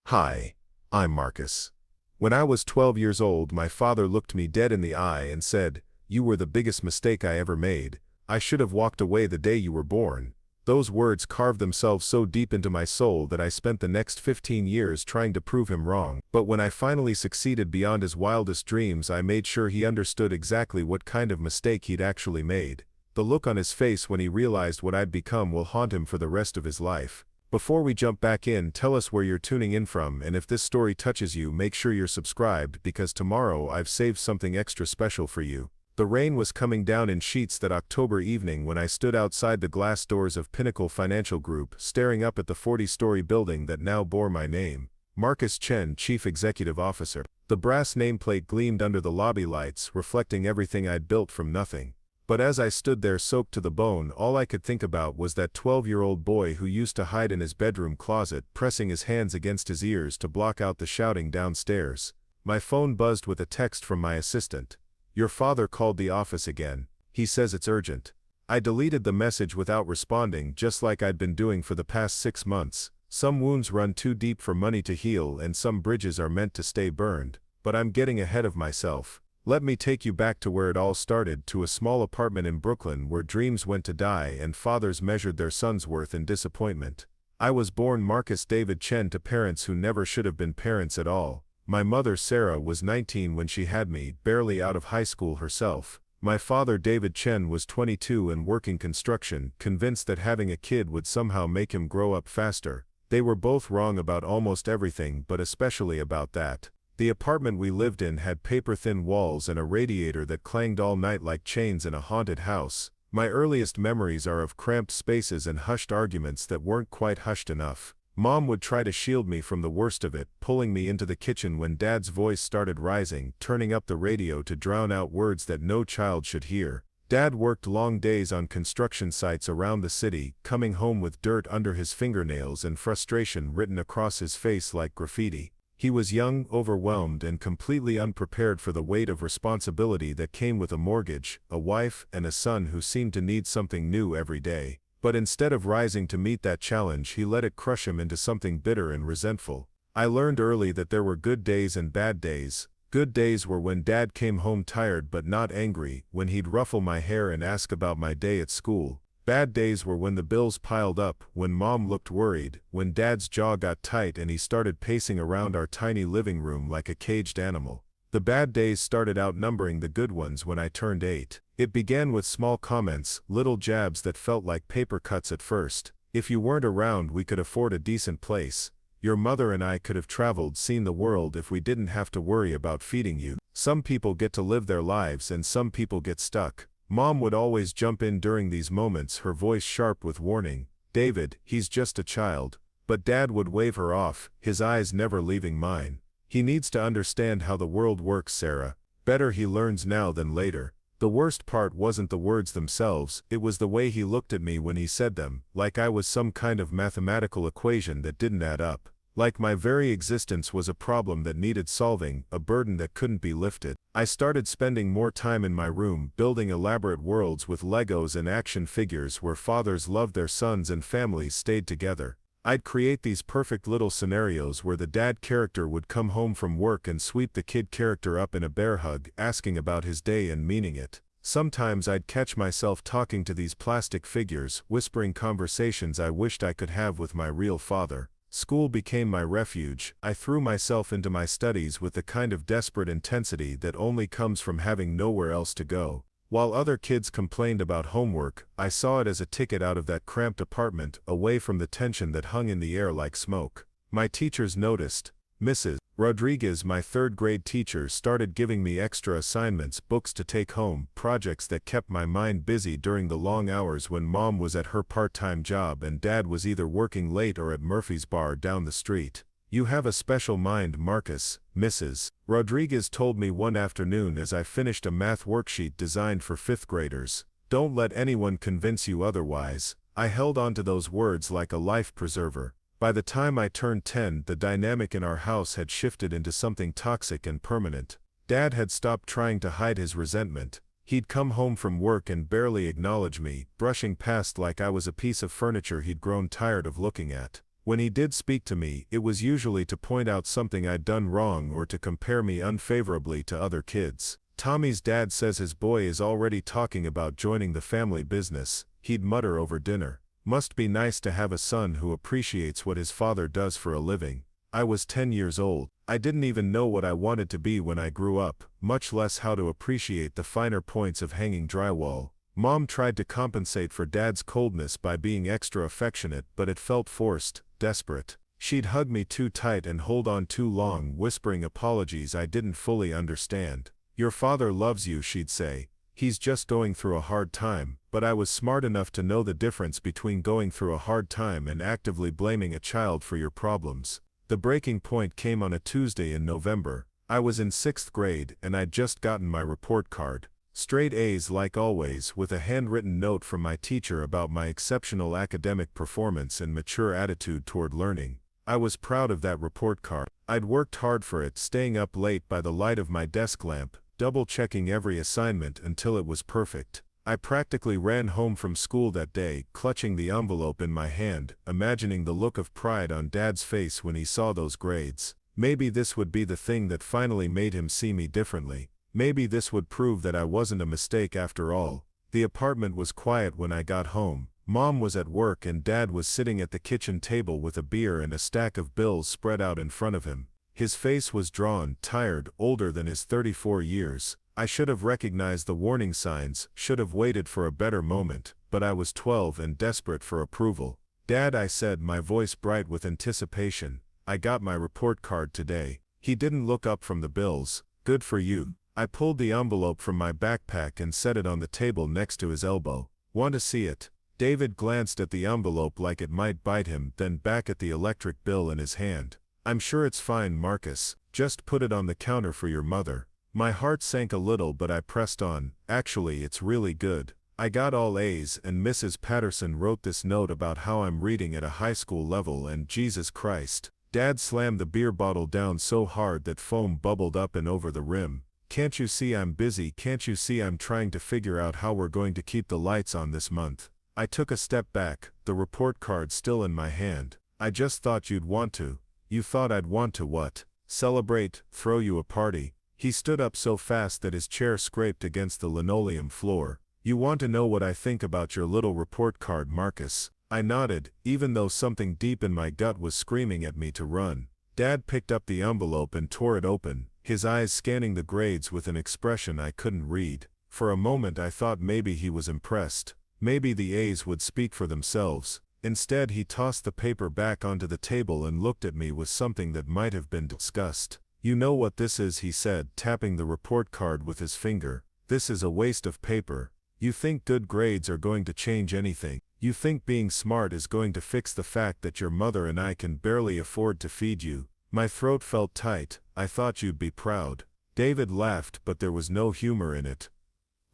Hi, I'm Marcus. When I was 12 years old, my father looked me dead in the eye and said, "You were the biggest mistake I ever made. I should have walked away the day you were born." Those words carved themselves so deep into my soul that I spent the next 15 years trying to prove him wrong. But when I finally succeeded beyond his wildest dreams, I made sure he understood exactly what kind of mistake he'd actually made. The look on his face when he realized what I'd become will haunt him for the rest of his life. Before we jump back in, tell us where you're tuning in from, and if this story touches you, make sure you're subscribed because tomorrow I've saved something extra special for you. The rain was coming down in sheets that October evening when I stood outside the glass doors of Pinnacle Financial Group, staring up at the 40-story building that now bore my name. Marcus Chen, Chief Executive Officer. The brass nameplate gleamed under the lobby lights, reflecting everything I'd built from nothing. But as I stood there soaked to the bone, all I could think about was that 12-year-old boy who used to hide in his bedroom closet, pressing his hands against his ears to block out the shouting downstairs. My phone buzzed with a text from my assistant. "Your father called the office again. He says it's urgent." I deleted the message without responding, just like I'd been doing for the past 6 months. Some wounds run too deep for money to heal, and some bridges are meant to stay burned. But I'm getting ahead of myself. Let me take you back to where it all started, to a small apartment in Brooklyn where dreams went to die and fathers measured their sons' worth in disappointment. I was born Marcus David Chen to parents who never should have been parents at all. My mother Sarah was 19 when she had me, barely out of high school herself. My father David Chen was 22 and working construction, convinced that having a kid would somehow make him grow up faster. They were both wrong about almost everything, but especially about that. The apartment we lived in had paper-thin walls and a radiator that clanged all night like chains in a haunted house. My earliest memories are of cramped spaces and hushed arguments that weren't quite hushed enough. Mom would try to shield me from the worst of it, pulling me into the kitchen when Dad's voice started rising, turning up the radio to drown out words that no child should hear. Dad worked long days on construction sites around the city, coming home with dirt under his fingernails and frustration written across his face like graffiti. He was young, overwhelmed, and completely unprepared for the weight of responsibility that came with a mortgage, a wife, and a son who seemed to need something new every day. But instead of rising to meet that challenge, he let it crush him into something bitter and resentful. I learned early that there were good days and bad days. Good days were when Dad came home tired but not angry, when he'd ruffle my hair and ask about my day at school. Bad days were when the bills piled up, when Mom looked worried, when Dad's jaw got tight and he started pacing around our tiny living room like a caged animal. The bad days started outnumbering the good ones when I turned 8. It began with small comments, little jabs that felt like paper cuts at first. If you weren't around, we could afford a decent place. Your mother and I could have traveled, seen the world if we didn't have to worry about feeding you. Some people get to live their lives and some people get stuck. Mom would always jump in during these moments, her voice sharp with warning. "David, he's just a child." But Dad would wave her off, his eyes never leaving mine. "He needs to understand how the world works, Sarah. Better he learns now than later." The worst part wasn't the words themselves, it was the way he looked at me when he said them, like I was some kind of mathematical equation that didn't add up. Like my very existence was a problem that needed solving, a burden that couldn't be lifted. I started spending more time in my room, building elaborate worlds with Legos and action figures where fathers loved their sons and families stayed together. I'd create these perfect little scenarios where the dad character would come home from work and sweep the kid character up in a bear hug, asking about his day and meaning it. Sometimes I'd catch myself talking to these plastic figures, whispering conversations I wished I could have with my real father. School became my refuge. I threw myself into my studies with the kind of desperate intensity that only comes from having nowhere else to go. While other kids complained about homework, I saw it as a ticket out of that cramped apartment, away from the tension that hung in the air like smoke. My teachers noticed. Mrs. Rodriguez, my third-grade teacher, started giving me extra assignments, books to take home, projects that kept my mind busy during the long hours when Mom was at her part-time job and Dad was either working late or at Murphy's bar down the street. "You have a special mind, Marcus," Mrs. Rodriguez told me one afternoon as I finished a math worksheet designed for 5th graders. "Don't let anyone convince you otherwise." I held on to those words like a life preserver. By the time I turned 10, the dynamic in our house had shifted into something toxic and permanent. Dad had stopped trying to hide his resentment. He'd come home from work and barely acknowledge me, brushing past like I was a piece of furniture he'd grown tired of looking at. When he did speak to me, it was usually to point out something I'd done wrong or to compare me unfavorably to other kids. "Tommy's dad says his boy is already talking about joining the family business," he'd mutter over dinner. "Must be nice to have a son who appreciates what his father does for a living." I was 10 years old. I didn't even know what I wanted to be when I grew up, much less how to appreciate the finer points of hanging drywall. Mom tried to compensate for Dad's coldness by being extra affectionate, but it felt forced, desperate. She'd hug me too tight and hold on too long, whispering apologies I didn't fully understand. "Your father loves you," she'd say. "He's just going through a hard time," but I was smart enough to know the difference between going through a hard time and actively blaming a child for your problems. The breaking point came on a Tuesday in November. I was in 6th grade and I'd just gotten my report card. Straight A's like always, with a handwritten note from my teacher about my exceptional academic performance and mature attitude toward learning. I was proud of that report card. I'd worked hard for it, staying up late by the light of my desk lamp, double-checking every assignment until it was perfect. I practically ran home from school that day, clutching the envelope in my hand, imagining the look of pride on Dad's face when he saw those grades. Maybe this would be the thing that finally made him see me differently. Maybe this would prove that I wasn't a mistake after all. The apartment was quiet when I got home. Mom was at work and Dad was sitting at the kitchen table with a beer and a stack of bills spread out in front of him. His face was drawn, tired, older than his 34 years. I should have recognized the warning signs, should have waited for a better moment, but I was 12 and desperate for approval. "Dad," I said, my voice bright with anticipation, "I got my report card today." He didn't look up from the bills. "Good for you." I pulled the envelope from my backpack and set it on the table next to his elbow. "Want to see it?" David glanced at the envelope like it might bite him, then back at the electric bill in his hand. "I'm sure it's fine, Marcus. Just put it on the counter for your mother." My heart sank a little, but I pressed on. "Actually, it's really good. I got all A's and Mrs. Patterson wrote this note about how I'm reading at a high school level and Jesus Christ." Dad slammed the beer bottle down so hard that foam bubbled up and over the rim. "Can't you see I'm busy? Can't you see I'm trying to figure out how we're going to keep the lights on this month?" I took a step back, the report card still in my hand. "I just thought you'd want to." "You thought I'd want to what? Celebrate, throw you a party?" He stood up so fast that his chair scraped against the linoleum floor. "You want to know what I think about your little report card, Marcus?" I nodded, even though something deep in my gut was screaming at me to run. Dad picked up the envelope and tore it open, his eyes scanning the grades with an expression I couldn't read. For a moment I thought maybe he was impressed. Maybe the A's would speak for themselves. Instead, he tossed the paper back onto the table and looked at me with something that might have been disgust. "You know what this is," he said, tapping the report card with his finger. "This is a waste of paper. You think good grades are going to change anything? You think being smart is going to fix the fact that your mother and I can barely afford to feed you?" My throat felt tight. "I thought you'd be proud." David laughed, but there was no humor in it.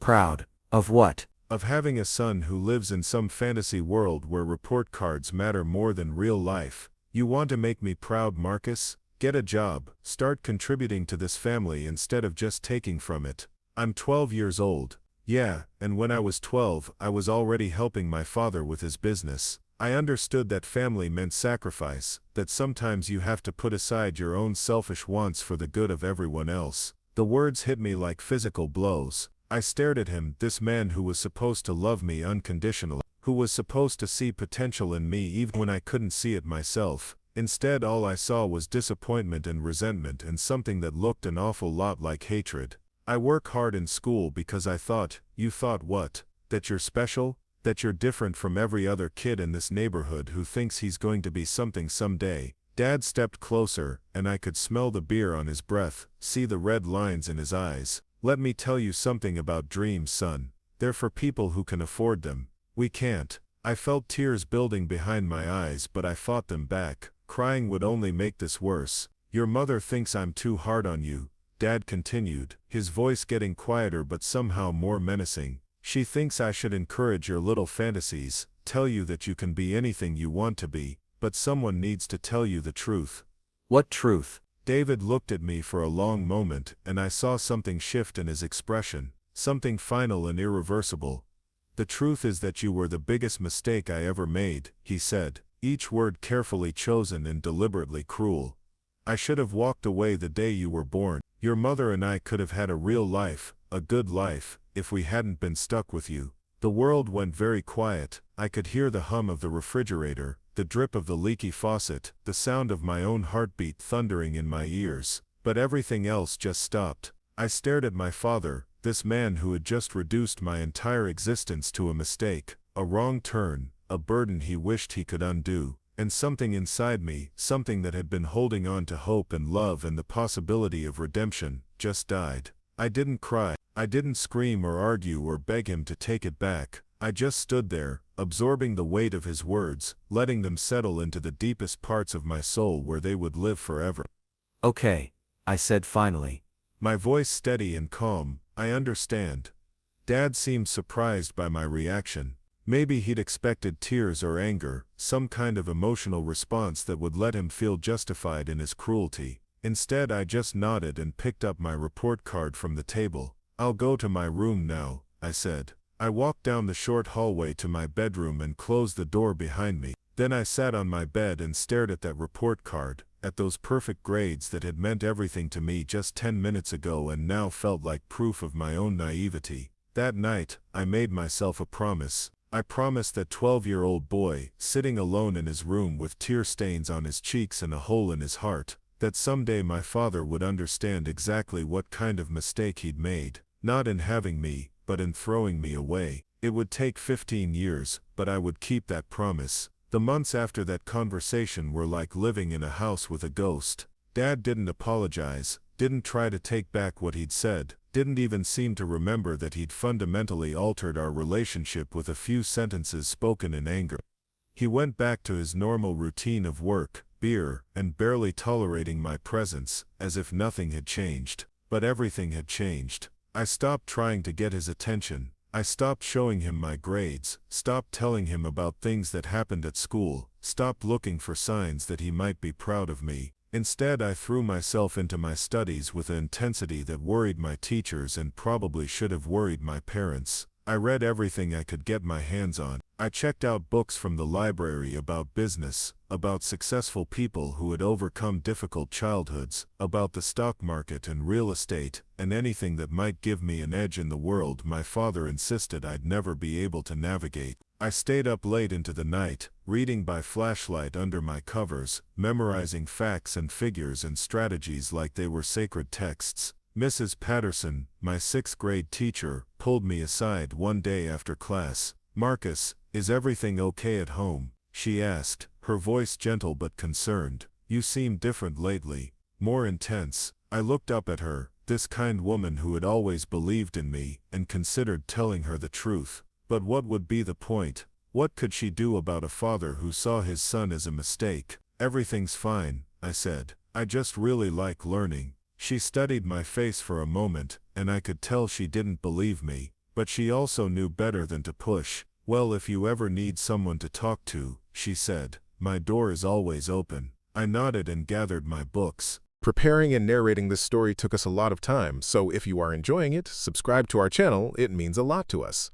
Proud of what? "Of having a son who lives in some fantasy world where report cards matter more than real life. You want to make me proud, Marcus? Get a job, start contributing to this family instead of just taking from it." I'm 12 years old. Yeah, and when I was 12, I was already helping my father with his business. I understood that family meant sacrifice, that sometimes you have to put aside your own selfish wants for the good of everyone else. The words hit me like physical blows. I stared at him, this man who was supposed to love me unconditionally, who was supposed to see potential in me even when I couldn't see it myself. Instead, all I saw was disappointment and resentment and something that looked an awful lot like hatred. "I work hard in school because I thought." "You thought what? That you're special? That you're different from every other kid in this neighborhood who thinks he's going to be something someday?" Dad stepped closer, and I could smell the beer on his breath, see the red lines in his eyes. "Let me tell you something about dreams, son. They're for people who can afford them. We can't." I felt tears building behind my eyes, but I fought them back. Crying would only make this worse. "Your mother thinks I'm too hard on you," Dad continued, his voice getting quieter but somehow more menacing. "She thinks I should encourage your little fantasies, tell you that you can be anything you want to be, but someone needs to tell you the truth." "What truth?" David looked at me for a long moment, and I saw something shift in his expression, something final and irreversible. "The truth is that you were the biggest mistake I ever made," he said. each word carefully chosen and deliberately cruel. I should have walked away the day you were born. Your mother and I could have had a real life, a good life, if we hadn't been stuck with you. The world went very quiet. I could hear the hum of the refrigerator, the drip of the leaky faucet, the sound of my own heartbeat thundering in my ears. But everything else just stopped. I stared at my father, this man who had just reduced my entire existence to a mistake, a wrong turn, a burden he wished he could undo. And something inside me, something that had been holding on to hope and love and the possibility of redemption, just died. I didn't cry. I didn't scream or argue or beg him to take it back. I just stood there, absorbing the weight of his words, letting them settle into the deepest parts of my soul where they would live forever. Okay, I said finally. My voice steady and calm. I understand. Dad seemed surprised by my reaction. Maybe he'd expected tears or anger, some kind of emotional response that would let him feel justified in his cruelty. Instead, I just nodded and picked up my report card from the table. I'll go to my room now, I said. I walked down the short hallway to my bedroom and closed the door behind me. Then I sat on my bed and stared at that report card, at those perfect grades that had meant everything to me just 10 minutes ago and now felt like proof of my own naivety. That night, I made myself a promise. I promised that 12-year-old boy, sitting alone in his room with tear stains on his cheeks and a hole in his heart, that someday my father would understand exactly what kind of mistake he'd made, not in having me, but in throwing me away. It would take 15 years, but I would keep that promise. The months after that conversation were like living in a house with a ghost. Dad didn't apologize, didn't try to take back what he'd said, didn't even seem to remember that he'd fundamentally altered our relationship with a few sentences spoken in anger. He went back to his normal routine of work, beer, and barely tolerating my presence, as if nothing had changed. But everything had changed. I stopped trying to get his attention. I stopped showing him my grades, stopped telling him about things that happened at school, stopped looking for signs that he might be proud of me. Instead, I threw myself into my studies with an intensity that worried my teachers and probably should have worried my parents. I read everything I could get my hands on. I checked out books from the library about business, about successful people who had overcome difficult childhoods, about the stock market and real estate, and anything that might give me an edge in the world my father insisted I'd never be able to navigate. I stayed up late into the night, reading by flashlight under my covers, memorizing facts and figures and strategies like they were sacred texts. Mrs. Patterson, my 6th grade teacher, pulled me aside one day after class. "Marcus, is everything okay at home?" she asked, her voice gentle but concerned. "You seem different lately, more intense." I looked up at her, this kind woman who had always believed in me, and considered telling her the truth. But what would be the point? What could she do about a father who saw his son as a mistake? "Everything's fine," I said. "I just really like learning." She studied my face for a moment, and I could tell she didn't believe me, but she also knew better than to push. "Well, if you ever need someone to talk to," she said, "my door is always open." I nodded and gathered my books. Preparing and narrating this story took us a lot of time, so if you are enjoying it, subscribe to our channel, it means a lot to us.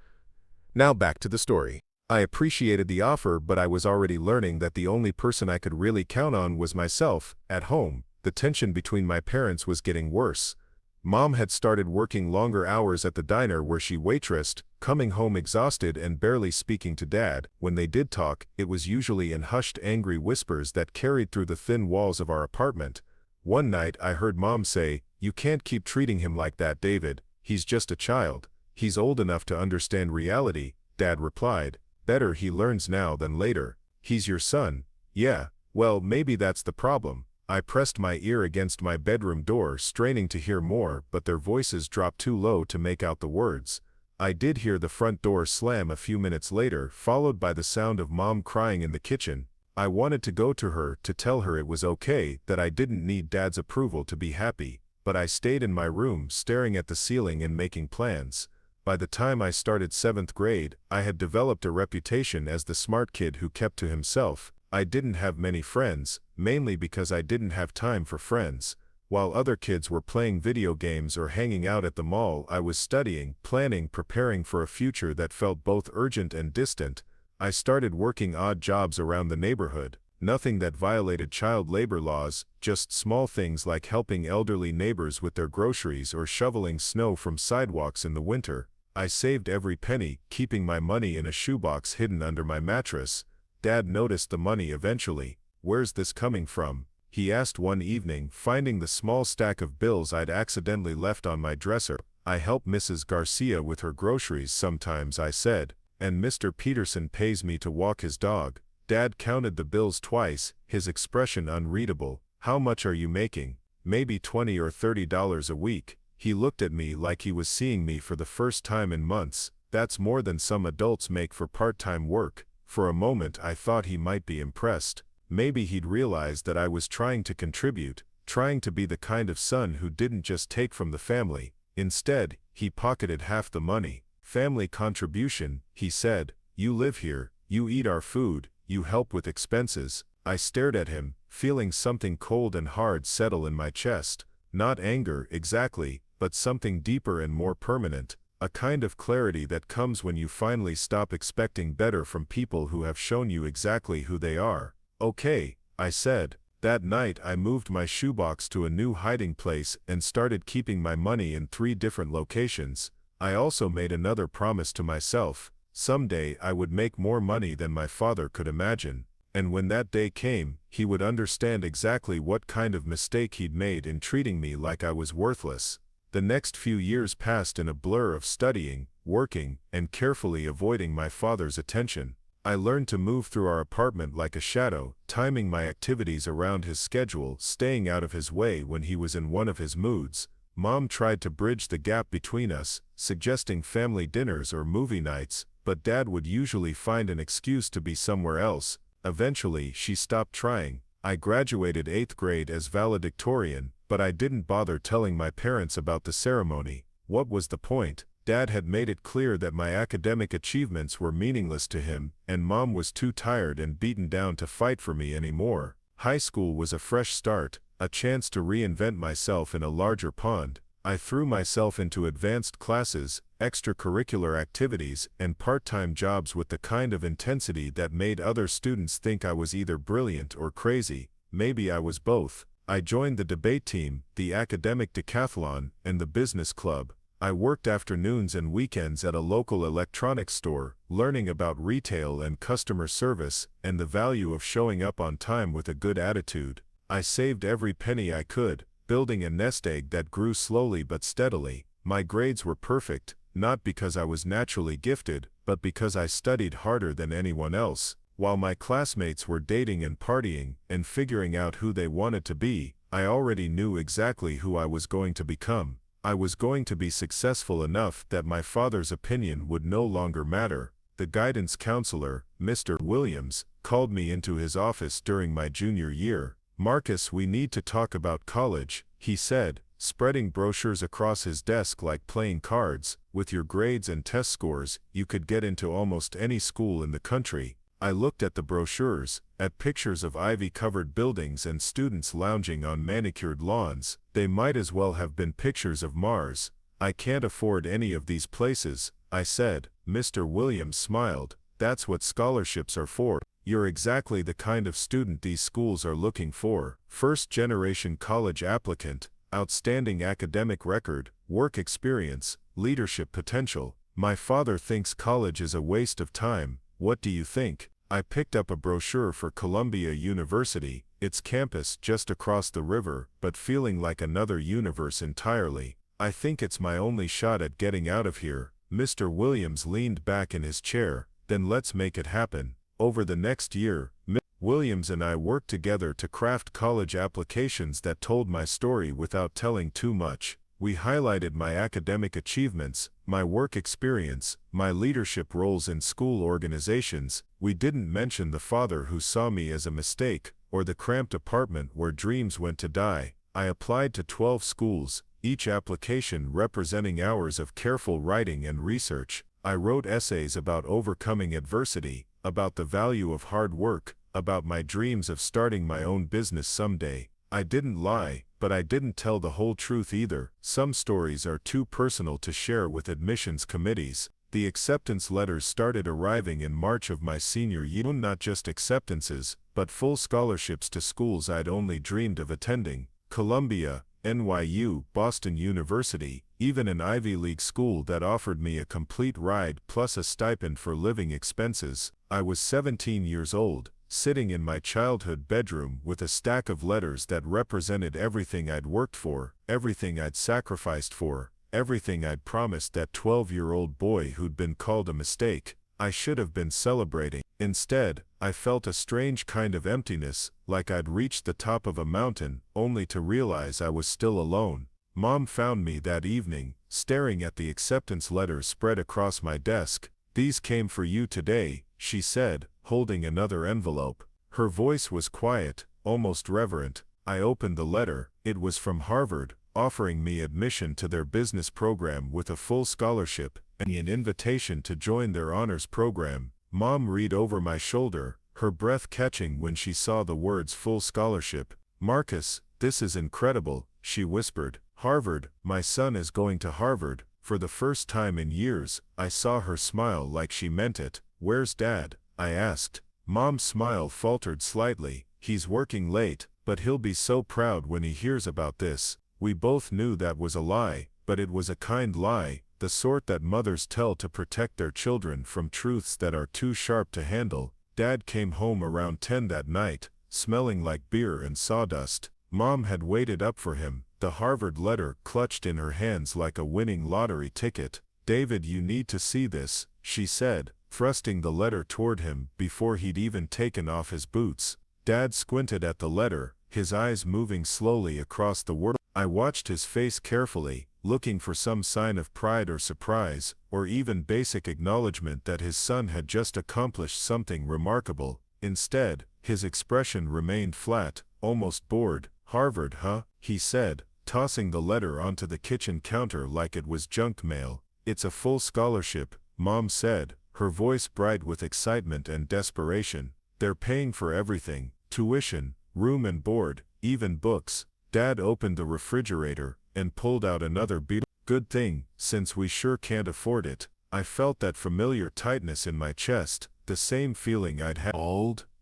Now back to the story. I appreciated the offer, but I was already learning that the only person I could really count on was myself. At home, the tension between my parents was getting worse. Mom had started working longer hours at the diner where she waitressed, coming home exhausted and barely speaking to Dad. When they did talk, it was usually in hushed, angry whispers that carried through the thin walls of our apartment. One night I heard Mom say, "You can't keep treating him like that, David. He's just a child. He's old enough to understand reality." Dad replied, "Better he learns now than later. He's your son." "Yeah, well, maybe that's the problem." I pressed my ear against my bedroom door, straining to hear more, but their voices dropped too low to make out the words. I did hear the front door slam a few minutes later, followed by the sound of Mom crying in the kitchen. I wanted to go to her to tell her it was okay, that I didn't need Dad's approval to be happy, but I stayed in my room staring at the ceiling and making plans. By the time I started 7th grade, I had developed a reputation as the smart kid who kept to himself. I didn't have many friends, mainly because I didn't have time for friends. While other kids were playing video games or hanging out at the mall, I was studying, planning, preparing for a future that felt both urgent and distant. I started working odd jobs around the neighborhood. Nothing that violated child labor laws, just small things like helping elderly neighbors with their groceries or shoveling snow from sidewalks in the winter. I saved every penny, keeping my money in a shoebox hidden under my mattress. Dad noticed the money eventually. "Where's this coming from?" he asked one evening, finding the small stack of bills I'd accidentally left on my dresser. "I help Mrs. Garcia with her groceries sometimes," I said, "and Mr. Peterson pays me to walk his dog." Dad counted the bills twice, his expression unreadable. "How much are you making?" "Maybe $20 or $30 a week." He looked at me like he was seeing me for the first time in months. "That's more than some adults make for part-time work." For a moment I thought he might be impressed. Maybe he'd realized that I was trying to contribute, trying to be the kind of son who didn't just take from the family. Instead, he pocketed half the money. "Family contribution," he said. "You live here, you eat our food, you help with expenses." I stared at him, feeling something cold and hard settle in my chest. Not anger, exactly, but something deeper and more permanent. A kind of clarity that comes when you finally stop expecting better from people who have shown you exactly who they are. "Okay," I said. That night I moved my shoebox to a new hiding place and started keeping my money in 3 different locations. I also made another promise to myself. Someday I would make more money than my father could imagine. And when that day came, he would understand exactly what kind of mistake he'd made in treating me like I was worthless. The next few years passed in a blur of studying, working, and carefully avoiding my father's attention. I learned to move through our apartment like a shadow, timing my activities around his schedule, staying out of his way when he was in one of his moods. Mom tried to bridge the gap between us, suggesting family dinners or movie nights, but Dad would usually find an excuse to be somewhere else. Eventually, she stopped trying. I graduated 8th grade as valedictorian, but I didn't bother telling my parents about the ceremony. What was the point? Dad had made it clear that my academic achievements were meaningless to him, and Mom was too tired and beaten down to fight for me anymore. High school was a fresh start, a chance to reinvent myself in a larger pond. I threw myself into advanced classes, extracurricular activities, and part-time jobs with the kind of intensity that made other students think I was either brilliant or crazy. Maybe I was both. I joined the debate team, the academic decathlon, and the business club. I worked afternoons and weekends at a local electronics store, learning about retail and customer service, and the value of showing up on time with a good attitude. I saved every penny I could, building a nest egg that grew slowly but steadily. My grades were perfect, not because I was naturally gifted, but because I studied harder than anyone else. While my classmates were dating and partying, and figuring out who they wanted to be, I already knew exactly who I was going to become. I was going to be successful enough that my father's opinion would no longer matter. The guidance counselor, Mr. Williams, called me into his office during my junior year. "Marcus, we need to talk about college," he said, spreading brochures across his desk like playing cards. "With your grades and test scores, you could get into almost any school in the country." I looked at the brochures, at pictures of ivy-covered buildings and students lounging on manicured lawns. They might as well have been pictures of Mars. "I can't afford any of these places," I said. Mr. Williams smiled. "That's what scholarships are for. You're exactly the kind of student these schools are looking for. First-generation college applicant, outstanding academic record, work experience, leadership potential. My father thinks college is a waste of time. What do you think?" I picked up a brochure for Columbia University, its campus just across the river, but feeling like another universe entirely. "I think it's my only shot at getting out of here." Mr. Williams leaned back in his chair. "Then let's make it happen." Over the next year, Williams and I worked together to craft college applications that told my story without telling too much. We highlighted my academic achievements, my work experience, my leadership roles in school organizations. We didn't mention the father who saw me as a mistake, or the cramped apartment where dreams went to die. I applied to 12 schools, each application representing hours of careful writing and research. I wrote essays about overcoming adversity, about the value of hard work, about my dreams of starting my own business someday. I didn't lie, but I didn't tell the whole truth either. Some stories are too personal to share with admissions committees. The acceptance letters started arriving in March of my senior year. Not just acceptances, but full scholarships to schools I'd only dreamed of attending: Columbia, NYU, Boston University, even an Ivy League school that offered me a complete ride plus a stipend for living expenses. I was 17 years old, sitting in my childhood bedroom with a stack of letters that represented everything I'd worked for, everything I'd sacrificed for, everything I'd promised that 12-year-old boy who'd been called a mistake. I should have been celebrating. Instead, I felt a strange kind of emptiness, like I'd reached the top of a mountain, only to realize I was still alone. Mom found me that evening, staring at the acceptance letters spread across my desk. "These came for you today," she said, holding another envelope. Her voice was quiet, almost reverent. I opened the letter. It was from Harvard, offering me admission to their business program with a full scholarship and an invitation to join their honors program. Mom read over my shoulder, her breath catching when she saw the words full scholarship. "Marcus, this is incredible," she whispered. "Harvard, my son is going to Harvard." For the first time in years, I saw her smile like she meant it. "Where's Dad?" I asked. Mom's smile faltered slightly. "He's working late, but he'll be so proud when he hears about this." We both knew that was a lie, but it was a kind lie, the sort that mothers tell to protect their children from truths that are too sharp to handle. Dad came home around 10 that night, smelling like beer and sawdust. Mom had waited up for him, the Harvard letter clutched in her hands like a winning lottery ticket. "David, you need to see this," she said, thrusting the letter toward him before he'd even taken off his boots. Dad squinted at the letter, his eyes moving slowly across the word. I watched his face carefully, looking for some sign of pride or surprise, or even basic acknowledgement that his son had just accomplished something remarkable. Instead, his expression remained flat, almost bored. "Harvard, huh?" he said, tossing the letter onto the kitchen counter like it was junk mail. "It's a full scholarship," Mom said, her voice bright with excitement and desperation. "They're paying for everything: tuition, room and board, even books." Dad opened the refrigerator and pulled out another beetle. "Good thing, since we sure can't afford it." I felt that familiar tightness in my chest, the same feeling I'd had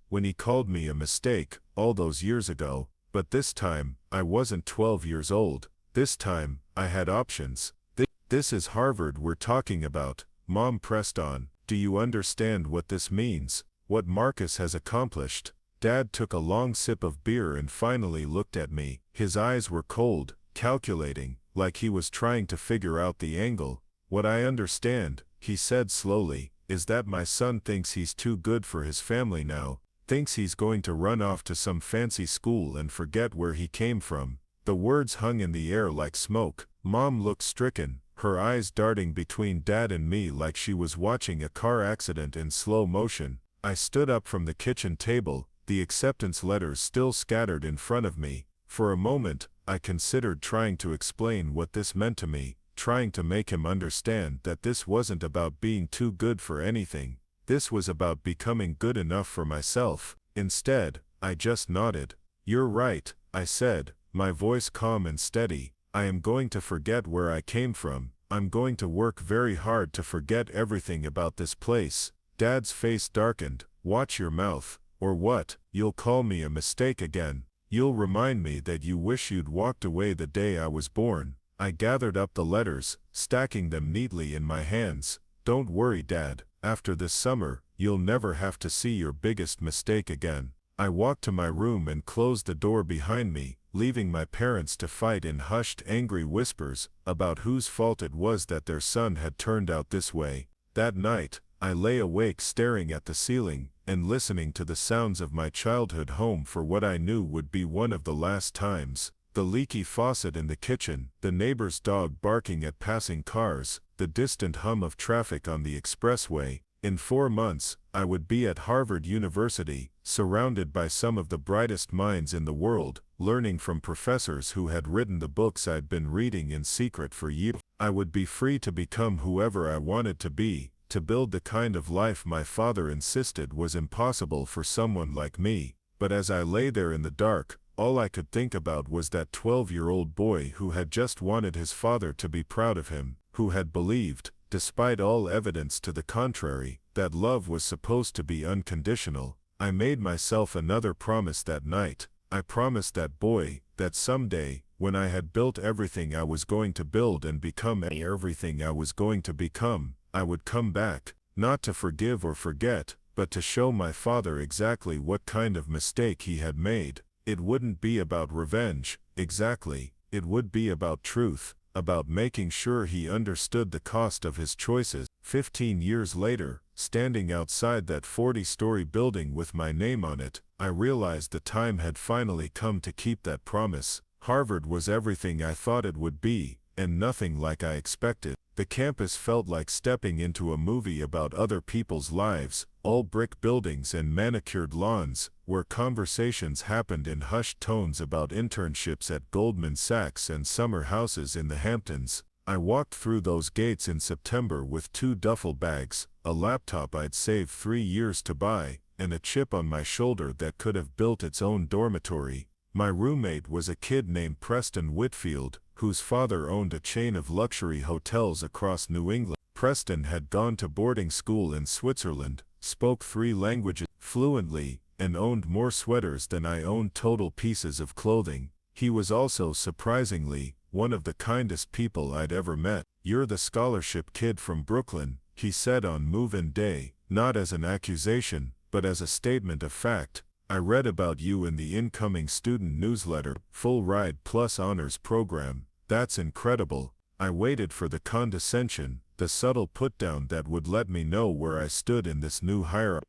when he called me a mistake all those years ago. But this time, I wasn't 12 years old. This time, I had options. This is Harvard we're talking about," Mom pressed on. "Do you understand what this means? What Marcus has accomplished?" Dad took a long sip of beer and finally looked at me. His eyes were cold, calculating, like he was trying to figure out the angle. "What I understand," he said slowly, "is that my son thinks he's too good for his family now, thinks he's going to run off to some fancy school and forget where he came from." The words hung in the air like smoke. Mom looked stricken, her eyes darting between Dad and me like she was watching a car accident in slow motion. I stood up from the kitchen table, the acceptance letters still scattered in front of me. For a moment, I considered trying to explain what this meant to me, trying to make him understand that this wasn't about being too good for anything. This was about becoming good enough for myself. Instead, I just nodded. "You're right," I said, my voice calm and steady. "I am going to forget where I came from. I'm going to work very hard to forget everything about this place." Dad's face darkened. "Watch your mouth. Or what? You'll call me a mistake again. You'll remind me that you wish you'd walked away the day I was born." I gathered up the letters, stacking them neatly in my hands. "Don't worry, Dad. After this summer, you'll never have to see your biggest mistake again." I walked to my room and closed the door behind me, leaving my parents to fight in hushed, angry whispers about whose fault it was that their son had turned out this way. That night, I lay awake staring at the ceiling and listening to the sounds of my childhood home for what I knew would be one of the last times. The leaky faucet in the kitchen, the neighbor's dog barking at passing cars, the distant hum of traffic on the expressway. In 4 months, I would be at Harvard University, surrounded by some of the brightest minds in the world, learning from professors who had written the books I'd been reading in secret for years. I would be free to become whoever I wanted to be, to build the kind of life my father insisted was impossible for someone like me. But as I lay there in the dark, all I could think about was that 12-year-old boy who had just wanted his father to be proud of him, who had believed, Despite all evidence to the contrary, that love was supposed to be unconditional, I made myself another promise that night. I promised that boy that someday, when I had built everything I was going to build and become everything I was going to become, I would come back, not to forgive or forget, but to show my father exactly what kind of mistake he had made. It wouldn't be about revenge, exactly, it would be about truth, about making sure he understood the cost of his choices. 15 years later, standing outside that 40-story building with my name on it, I realized the time had finally come to keep that promise. Harvard was everything I thought it would be, and nothing like I expected. The campus felt like stepping into a movie about other people's lives, all brick buildings and manicured lawns, where conversations happened in hushed tones about internships at Goldman Sachs and summer houses in the Hamptons. I walked through those gates in September with 2 duffel bags, a laptop I'd saved 3 years to buy, and a chip on my shoulder that could have built its own dormitory. My roommate was a kid named Preston Whitfield, whose father owned a chain of luxury hotels across New England. Preston had gone to boarding school in Switzerland, spoke 3 languages fluently, and owned more sweaters than I owned total pieces of clothing. He was also, surprisingly, one of the kindest people I'd ever met. "You're the scholarship kid from Brooklyn," he said on move-in day, not as an accusation, but as a statement of fact. "I read about you in the incoming student newsletter, full ride plus honors program. That's incredible." I waited for the condescension, the subtle put-down that would let me know where I stood in this new hierarchy.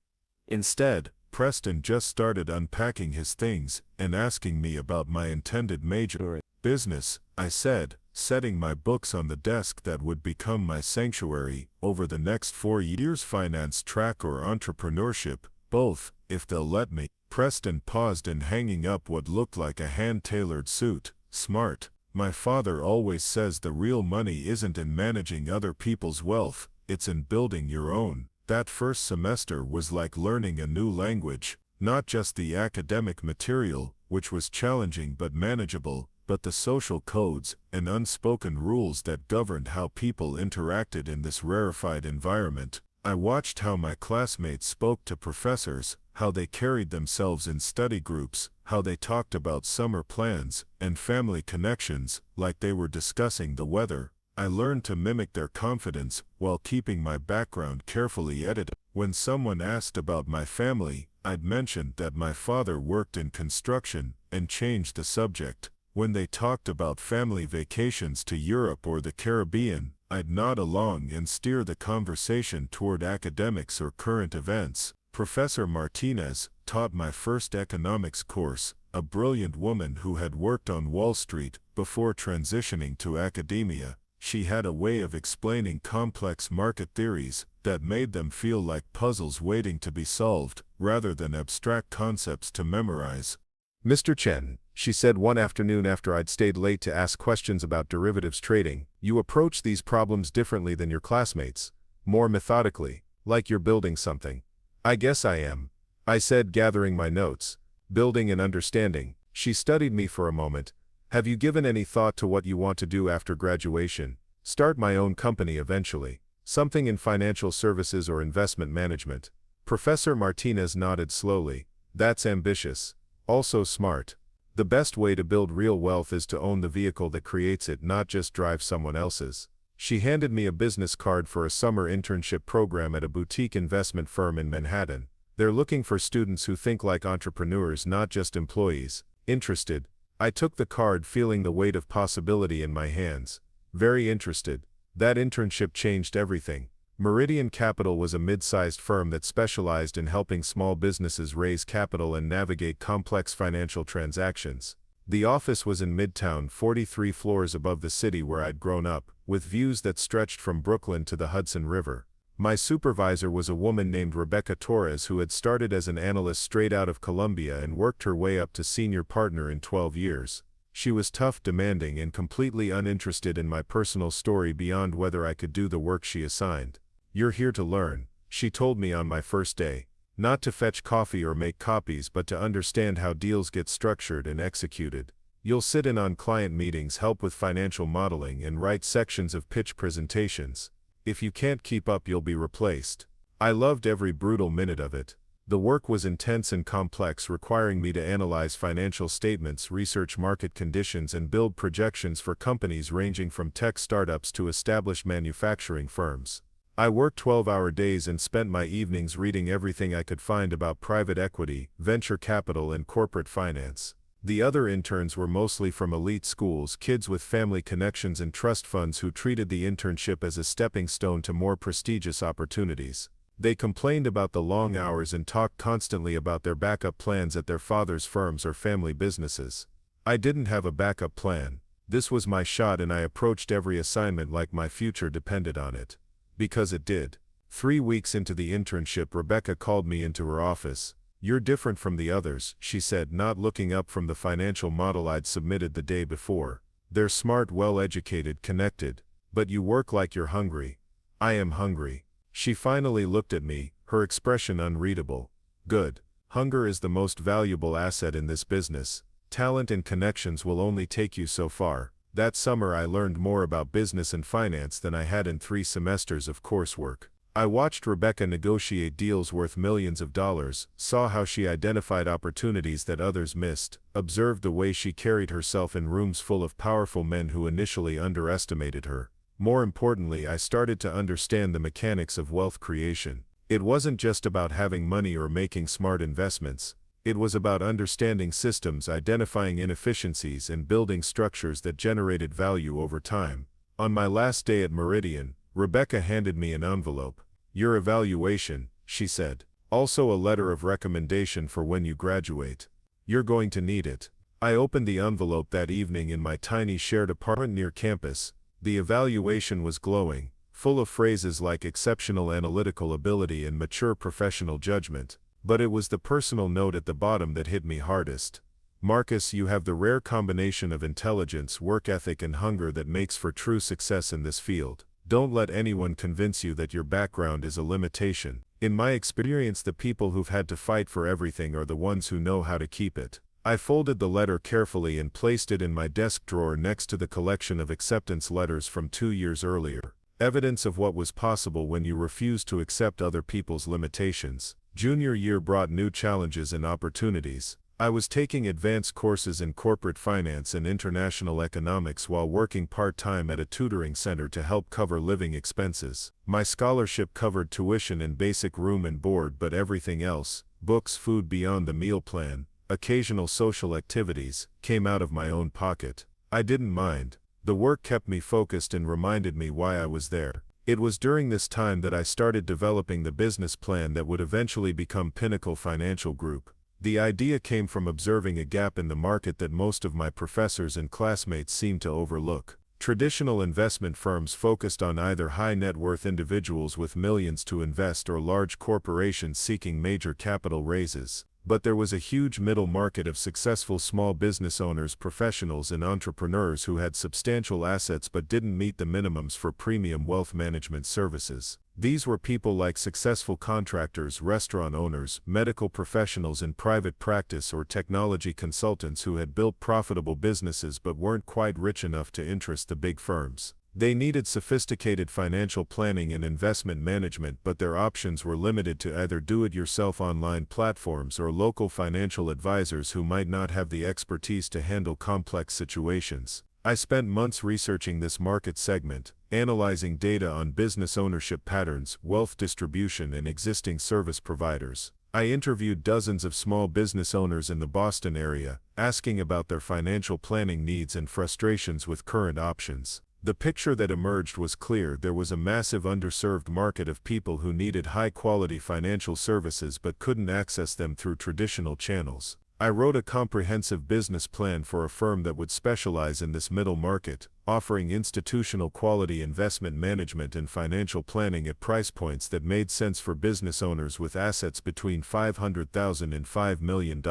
Instead, Preston just started unpacking his things and asking me about my intended major. "Business," I said, setting my books on the desk that would become my sanctuary. "Over the next 4 years, finance track or entrepreneurship, both, if they'll let me." Preston paused in hanging up what looked like a hand-tailored suit. "Smart. My father always says the real money isn't in managing other people's wealth, it's in building your own." That first semester was like learning a new language, not just the academic material, which was challenging but manageable, but the social codes and unspoken rules that governed how people interacted in this rarefied environment. I watched how my classmates spoke to professors, how they carried themselves in study groups, how they talked about summer plans and family connections like they were discussing the weather. I learned to mimic their confidence while keeping my background carefully edited. When someone asked about my family, I'd mentioned that my father worked in construction and changed the subject. When they talked about family vacations to Europe or the Caribbean, I'd nod along and steer the conversation toward academics or current events. Professor Martinez taught my first economics course, a brilliant woman who had worked on Wall Street before transitioning to academia. She had a way of explaining complex market theories that made them feel like puzzles waiting to be solved, rather than abstract concepts to memorize. "Mr. Chen," she said one afternoon after I'd stayed late to ask questions about derivatives trading, "you approach these problems differently than your classmates, more methodically, like you're building something." "I guess I am," I said, gathering my notes. "Building and understanding." She studied me for a moment. "Have you given any thought to what you want to do after graduation?" "Start my own company eventually. Something in financial services or investment management." Professor Martinez nodded slowly. "That's ambitious. Also smart. The best way to build real wealth is to own the vehicle that creates it, not just drive someone else's." She handed me a business card for a summer internship program at a boutique investment firm in Manhattan. "They're looking for students who think like entrepreneurs, not just employees." Interested. I took the card, feeling the weight of possibility in my hands. Very interested. That internship changed everything. Meridian Capital was a mid-sized firm that specialized in helping small businesses raise capital and navigate complex financial transactions. The office was in Midtown, 43 floors above the city where I'd grown up, with views that stretched from Brooklyn to the Hudson River. My supervisor was a woman named Rebecca Torres, who had started as an analyst straight out of Columbia and worked her way up to senior partner in 12 years. She was tough, demanding, and completely uninterested in my personal story beyond whether I could do the work she assigned. "You're here to learn," she told me on my first day. "Not to fetch coffee or make copies, but to understand how deals get structured and executed. You'll sit in on client meetings, help with financial modeling, and write sections of pitch presentations. If you can't keep up, you'll be replaced. I loved every brutal minute of it. The work was intense and complex, requiring me to analyze financial statements, research market conditions, and build projections for companies ranging from tech startups to established manufacturing firms. I worked 12-hour days and spent my evenings reading everything I could find about private equity, venture capital, and corporate finance. The other interns were mostly from elite schools, kids with family connections and trust funds who treated the internship as a stepping stone to more prestigious opportunities. They complained about the long hours and talked constantly about their backup plans at their father's firms or family businesses. I didn't have a backup plan. This was my shot, and I approached every assignment like my future depended on it. Because it did. 3 weeks into the internship, Rebecca called me into her office. "You're different from the others," she said, not looking up from the financial model I'd submitted the day before. "They're smart, well-educated, connected. But you work like you're hungry." "I am hungry." She finally looked at me, her expression unreadable. "Good. Hunger is the most valuable asset in this business. Talent and connections will only take you so far." That summer I learned more about business and finance than I had in 3 semesters of coursework. I watched Rebecca negotiate deals worth millions of dollars, saw how she identified opportunities that others missed, observed the way she carried herself in rooms full of powerful men who initially underestimated her. More importantly, I started to understand the mechanics of wealth creation. It wasn't just about having money or making smart investments. It was about understanding systems, identifying inefficiencies, and building structures that generated value over time. On my last day at Meridian, Rebecca handed me an envelope. "Your evaluation," she said. "Also a letter of recommendation for when you graduate. You're going to need it." I opened the envelope that evening in my tiny shared apartment near campus. The evaluation was glowing, full of phrases like exceptional analytical ability and mature professional judgment. But it was the personal note at the bottom that hit me hardest. "Marcus, you have the rare combination of intelligence, work ethic, and hunger that makes for true success in this field. Don't let anyone convince you that your background is a limitation. In my experience, the people who've had to fight for everything are the ones who know how to keep it." I folded the letter carefully and placed it in my desk drawer next to the collection of acceptance letters from 2 years earlier. Evidence of what was possible when you refuse to accept other people's limitations. Junior year brought new challenges and opportunities. I was taking advanced courses in corporate finance and international economics while working part-time at a tutoring center to help cover living expenses. My scholarship covered tuition and basic room and board, but everything else, books, food beyond the meal plan, occasional social activities, came out of my own pocket. I didn't mind. The work kept me focused and reminded me why I was there. It was during this time that I started developing the business plan that would eventually become Pinnacle Financial Group. The idea came from observing a gap in the market that most of my professors and classmates seemed to overlook. Traditional investment firms focused on either high net worth individuals with millions to invest or large corporations seeking major capital raises. But there was a huge middle market of successful small business owners, professionals, and entrepreneurs who had substantial assets but didn't meet the minimums for premium wealth management services. These were people like successful contractors, restaurant owners, medical professionals in private practice, or technology consultants who had built profitable businesses but weren't quite rich enough to interest the big firms. They needed sophisticated financial planning and investment management, but their options were limited to either do-it-yourself online platforms or local financial advisors who might not have the expertise to handle complex situations. I spent months researching this market segment, analyzing data on business ownership patterns, wealth distribution, and existing service providers. I interviewed dozens of small business owners in the Boston area, asking about their financial planning needs and frustrations with current options. The picture that emerged was clear. There was a massive underserved market of people who needed high-quality financial services but couldn't access them through traditional channels. I wrote a comprehensive business plan for a firm that would specialize in this middle market, offering institutional quality investment management and financial planning at price points that made sense for business owners with assets between $500,000 and $5 million.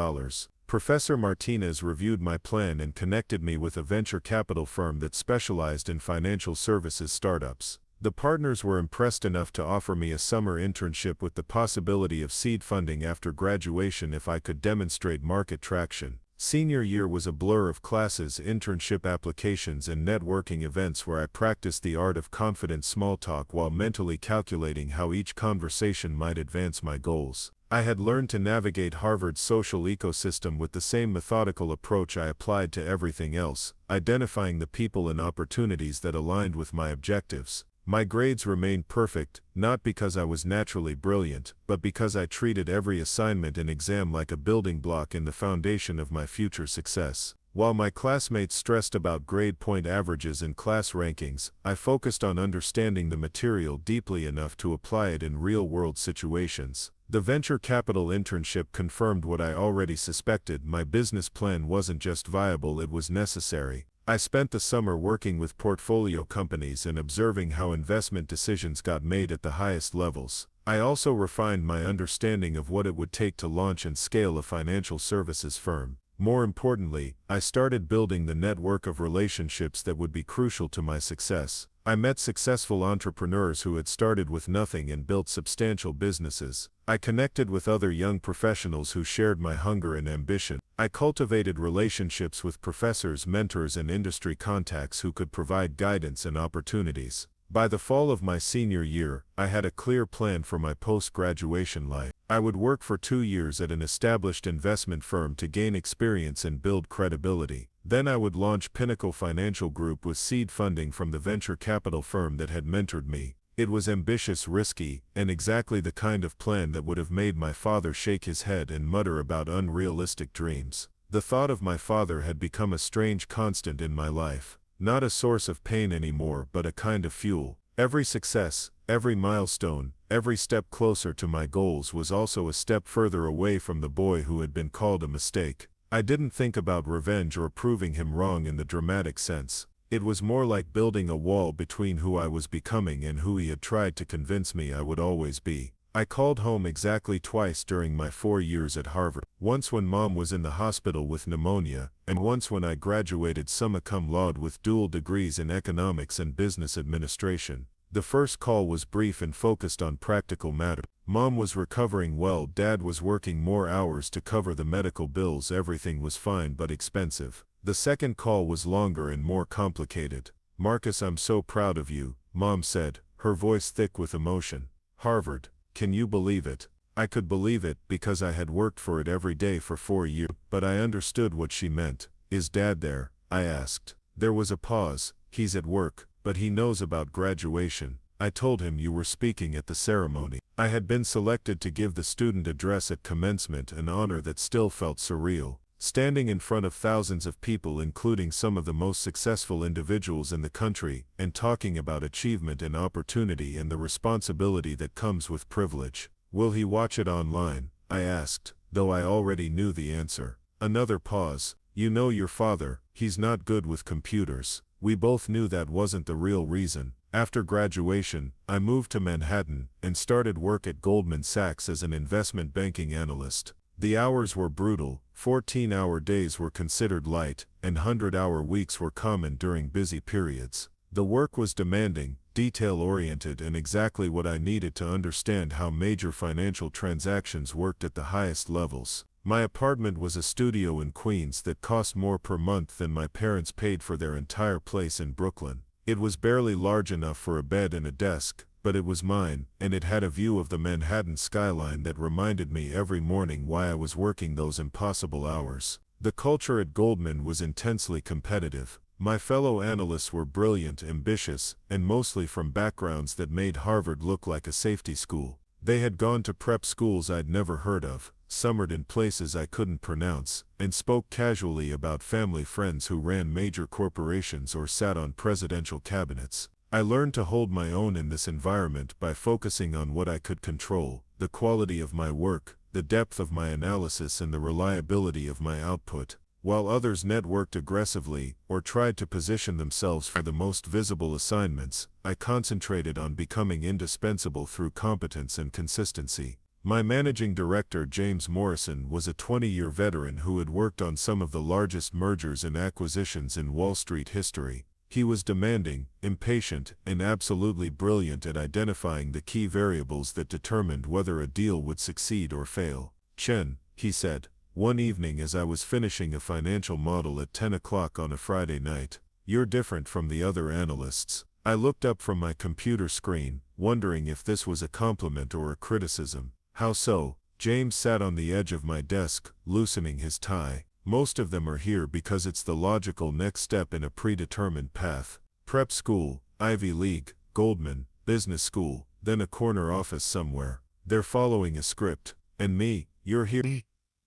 Professor Martinez reviewed my plan and connected me with a venture capital firm that specialized in financial services startups. The partners were impressed enough to offer me a summer internship with the possibility of seed funding after graduation if I could demonstrate market traction. Senior year was a blur of classes, internship applications, and networking events where I practiced the art of confident small talk while mentally calculating how each conversation might advance my goals. I had learned to navigate Harvard's social ecosystem with the same methodical approach I applied to everything else, identifying the people and opportunities that aligned with my objectives. My grades remained perfect, not because I was naturally brilliant, but because I treated every assignment and exam like a building block in the foundation of my future success. While my classmates stressed about grade point averages and class rankings, I focused on understanding the material deeply enough to apply it in real-world situations. The venture capital internship confirmed what I already suspected: my business plan wasn't just viable, it was necessary. I spent the summer working with portfolio companies and observing how investment decisions got made at the highest levels. I also refined my understanding of what it would take to launch and scale a financial services firm. More importantly, I started building the network of relationships that would be crucial to my success. I met successful entrepreneurs who had started with nothing and built substantial businesses. I connected with other young professionals who shared my hunger and ambition. I cultivated relationships with professors, mentors, and industry contacts who could provide guidance and opportunities. By the fall of my senior year, I had a clear plan for my post-graduation life. I would work for 2 years at an established investment firm to gain experience and build credibility. Then I would launch Pinnacle Financial Group with seed funding from the venture capital firm that had mentored me. It was ambitious, risky, and exactly the kind of plan that would have made my father shake his head and mutter about unrealistic dreams. The thought of my father had become a strange constant in my life. Not a source of pain anymore, but a kind of fuel. Every success, every milestone, every step closer to my goals was also a step further away from the boy who had been called a mistake. I didn't think about revenge or proving him wrong in the dramatic sense. It was more like building a wall between who I was becoming and who he had tried to convince me I would always be. I called home exactly twice during my 4 years at Harvard. Once when Mom was in the hospital with pneumonia, and once when I graduated summa cum laude with dual degrees in economics and business administration. The first call was brief and focused on practical matters. Mom was recovering well, Dad was working more hours to cover the medical bills, everything was fine but expensive. The second call was longer and more complicated. "Marcus, I'm so proud of you," Mom said, her voice thick with emotion. "Harvard. Can you believe it?" I could believe it because I had worked for it every day for 4 years, but I understood what she meant. "Is Dad there?" I asked. There was a pause. "He's at work, but he knows about graduation. I told him you were speaking at the ceremony." I had been selected to give the student address at commencement, an honor that still felt surreal. Standing in front of thousands of people, including some of the most successful individuals in the country, and talking about achievement and opportunity and the responsibility that comes with privilege. "Will he watch it online?" I asked, though I already knew the answer. Another pause. "You know your father, he's not good with computers." We both knew that wasn't the real reason. After graduation, I moved to Manhattan and started work at Goldman Sachs as an investment banking analyst. The hours were brutal. 14-hour days were considered light, and 100-hour weeks were common during busy periods. The work was demanding, detail-oriented, and exactly what I needed to understand how major financial transactions worked at the highest levels. My apartment was a studio in Queens that cost more per month than my parents paid for their entire place in Brooklyn. It was barely large enough for a bed and a desk, but it was mine, and it had a view of the Manhattan skyline that reminded me every morning why I was working those impossible hours. The culture at Goldman was intensely competitive. My fellow analysts were brilliant, ambitious, and mostly from backgrounds that made Harvard look like a safety school. They had gone to prep schools I'd never heard of, summered in places I couldn't pronounce, and spoke casually about family friends who ran major corporations or sat on presidential cabinets. I learned to hold my own in this environment by focusing on what I could control: the quality of my work, the depth of my analysis, and the reliability of my output. While others networked aggressively or tried to position themselves for the most visible assignments, I concentrated on becoming indispensable through competence and consistency. My managing director, James Morrison, was a 20-year veteran who had worked on some of the largest mergers and acquisitions in Wall Street history. He was demanding, impatient, and absolutely brilliant at identifying the key variables that determined whether a deal would succeed or fail. "Chen," he said, one evening as I was finishing a financial model at 10 o'clock on a Friday night. "You're different from the other analysts." I looked up from my computer screen, wondering if this was a compliment or a criticism. "How so?" James sat on the edge of my desk, loosening his tie. "Most of them are here because it's the logical next step in a predetermined path. Prep school, Ivy League, Goldman, business school, then a corner office somewhere. They're following a script. And me, you're here.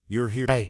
You're here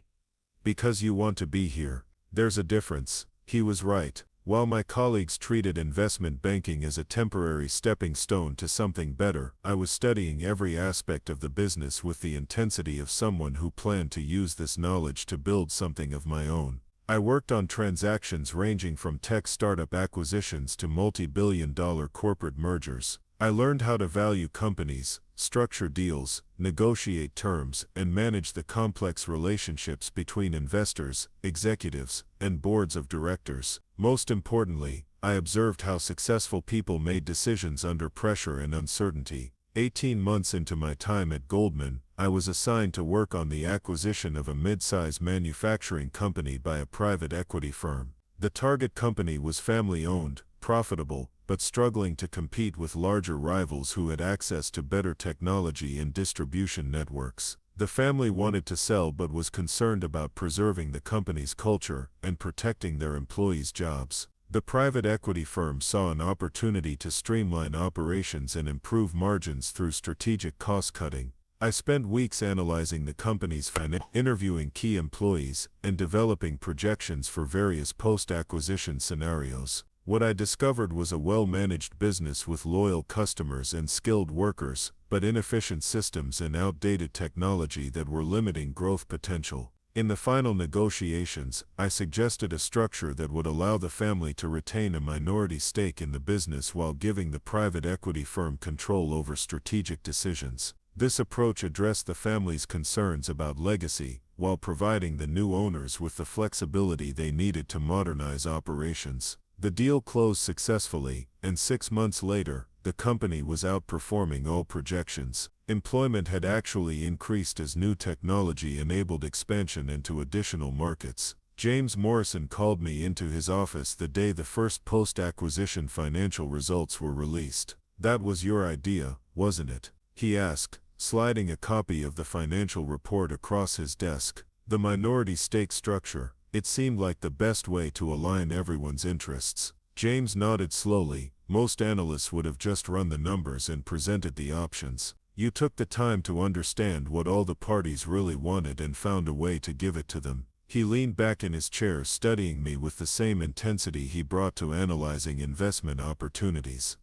because you want to be here. There's a difference." He was right. While my colleagues treated investment banking as a temporary stepping stone to something better, I was studying every aspect of the business with the intensity of someone who planned to use this knowledge to build something of my own. I worked on transactions ranging from tech startup acquisitions to multi-billion-dollar corporate mergers. I learned how to value companies, structure deals, negotiate terms, and manage the complex relationships between investors, executives, and boards of directors. Most importantly, I observed how successful people made decisions under pressure and uncertainty. 18 months into my time at Goldman, I was assigned to work on the acquisition of a mid-size manufacturing company by a private equity firm. The target company was family-owned, profitable, but struggling to compete with larger rivals who had access to better technology and distribution networks. The family wanted to sell but was concerned about preserving the company's culture and protecting their employees' jobs. The private equity firm saw an opportunity to streamline operations and improve margins through strategic cost-cutting. I spent weeks analyzing the company's finances, interviewing key employees, and developing projections for various post-acquisition scenarios. What I discovered was a well-managed business with loyal customers and skilled workers, but inefficient systems and outdated technology that were limiting growth potential. In the final negotiations, I suggested a structure that would allow the family to retain a minority stake in the business while giving the private equity firm control over strategic decisions. This approach addressed the family's concerns about legacy, while providing the new owners with the flexibility they needed to modernize operations. The deal closed successfully, and 6 months later, the company was outperforming all projections. Employment had actually increased as new technology enabled expansion into additional markets. James Morrison called me into his office the day the first post-acquisition financial results were released. "That was your idea, wasn't it?" he asked, sliding a copy of the financial report across his desk. "The minority stake structure. It seemed like the best way to align everyone's interests." James nodded slowly. "Most analysts would have just run the numbers and presented the options. You took the time to understand what all the parties really wanted and found a way to give it to them." He leaned back in his chair, studying me with the same intensity he brought to analyzing investment opportunities.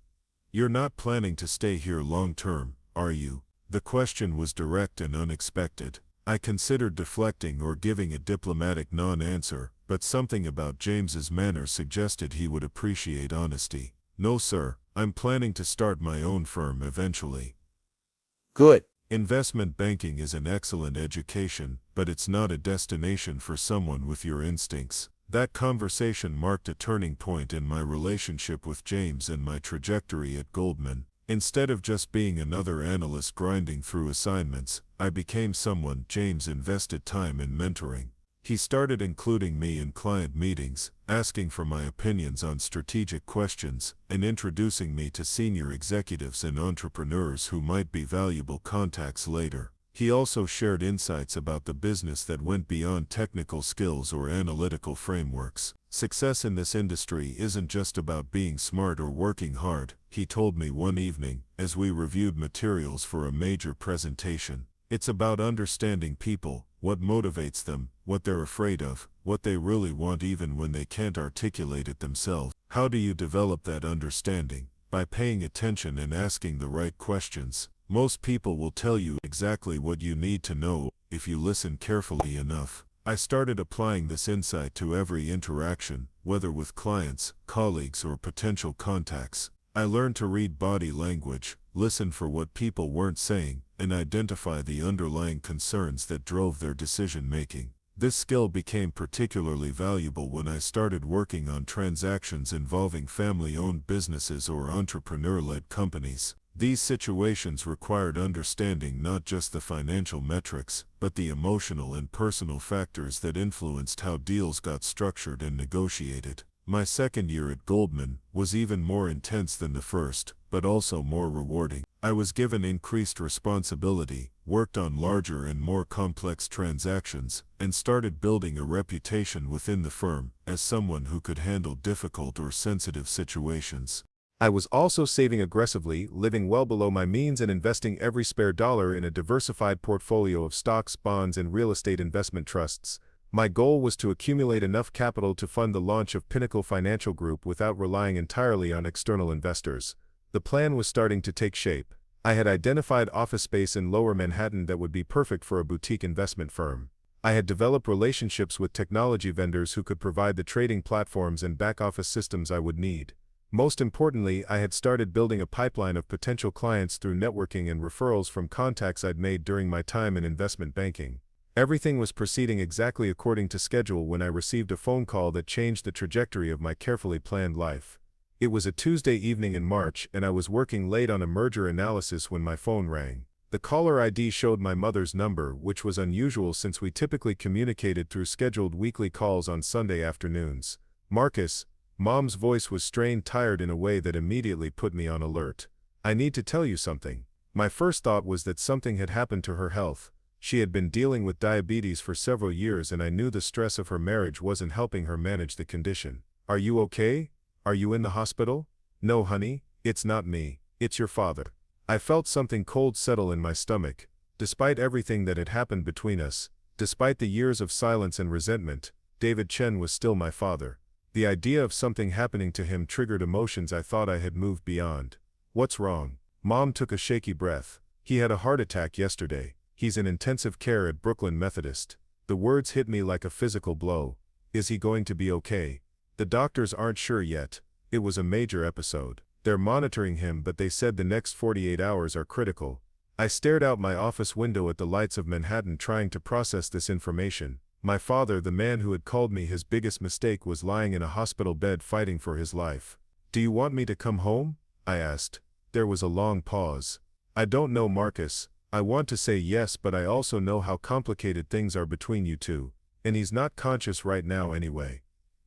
"You're not planning to stay here long-term, are you?" The question was direct and unexpected. I considered deflecting or giving a diplomatic non-answer, but something about James's manner suggested he would appreciate honesty. "No, sir, I'm planning to start my own firm eventually." Good. Investment banking is an excellent education, but it's not a destination for someone with your instincts. That conversation marked a turning point in my relationship with James and my trajectory at Goldman. Instead of just being another analyst grinding through assignments, I became someone James invested time in mentoring. He started including me in client meetings, asking for my opinions on strategic questions, and introducing me to senior executives and entrepreneurs who might be valuable contacts later. He also shared insights about the business that went beyond technical skills or analytical frameworks. "Success in this industry isn't just about being smart or working hard," he told me one evening, as we reviewed materials for a major presentation. "It's about understanding people, what motivates them, what they're afraid of, what they really want even when they can't articulate it themselves. How do you develop that understanding? By paying attention and asking the right questions. Most people will tell you exactly what you need to know if you listen carefully enough." I started applying this insight to every interaction, whether with clients, colleagues, or potential contacts. I learned to read body language, listen for what people weren't saying, and identify the underlying concerns that drove their decision-making. This skill became particularly valuable when I started working on transactions involving family-owned businesses or entrepreneur-led companies. These situations required understanding not just the financial metrics, but the emotional and personal factors that influenced how deals got structured and negotiated. My second year at Goldman was even more intense than the first, but also more rewarding. I was given increased responsibility, worked on larger and more complex transactions, and started building a reputation within the firm as someone who could handle difficult or sensitive situations. I was also saving aggressively, living well below my means and investing every spare dollar in a diversified portfolio of stocks, bonds, and real estate investment trusts. My goal was to accumulate enough capital to fund the launch of Pinnacle Financial Group without relying entirely on external investors. The plan was starting to take shape. I had identified office space in Lower Manhattan that would be perfect for a boutique investment firm. I had developed relationships with technology vendors who could provide the trading platforms and back-office systems I would need. Most importantly, I had started building a pipeline of potential clients through networking and referrals from contacts I'd made during my time in investment banking. Everything was proceeding exactly according to schedule when I received a phone call that changed the trajectory of my carefully planned life. It was a Tuesday evening in March, and I was working late on a merger analysis when my phone rang. The caller ID showed my mother's number, which was unusual since we typically communicated through scheduled weekly calls on Sunday afternoons. "Marcus." Mom's voice was strained, tired in a way that immediately put me on alert. "I need to tell you something." My first thought was that something had happened to her health. She had been dealing with diabetes for several years, and I knew the stress of her marriage wasn't helping her manage the condition. "Are you okay? Are you in the hospital?" "No, honey, it's not me. It's your father." I felt something cold settle in my stomach. Despite everything that had happened between us, despite the years of silence and resentment, David Chen was still my father. The idea of something happening to him triggered emotions I thought I had moved beyond. "What's wrong?" Mom took a shaky breath. "He had a heart attack yesterday. He's in intensive care at Brooklyn Methodist." The words hit me like a physical blow. "Is he going to be okay?" "The doctors aren't sure yet. It was a major episode. They're monitoring him, but they said the next 48 hours are critical." I stared out my office window at the lights of Manhattan, trying to process this information. My father, the man who had called me his biggest mistake, was lying in a hospital bed fighting for his life. "Do you want me to come home?" I asked. There was a long pause. "I don't know, Marcus. I want to say yes, but I also know how complicated things are between you two. And he's not conscious right now anyway.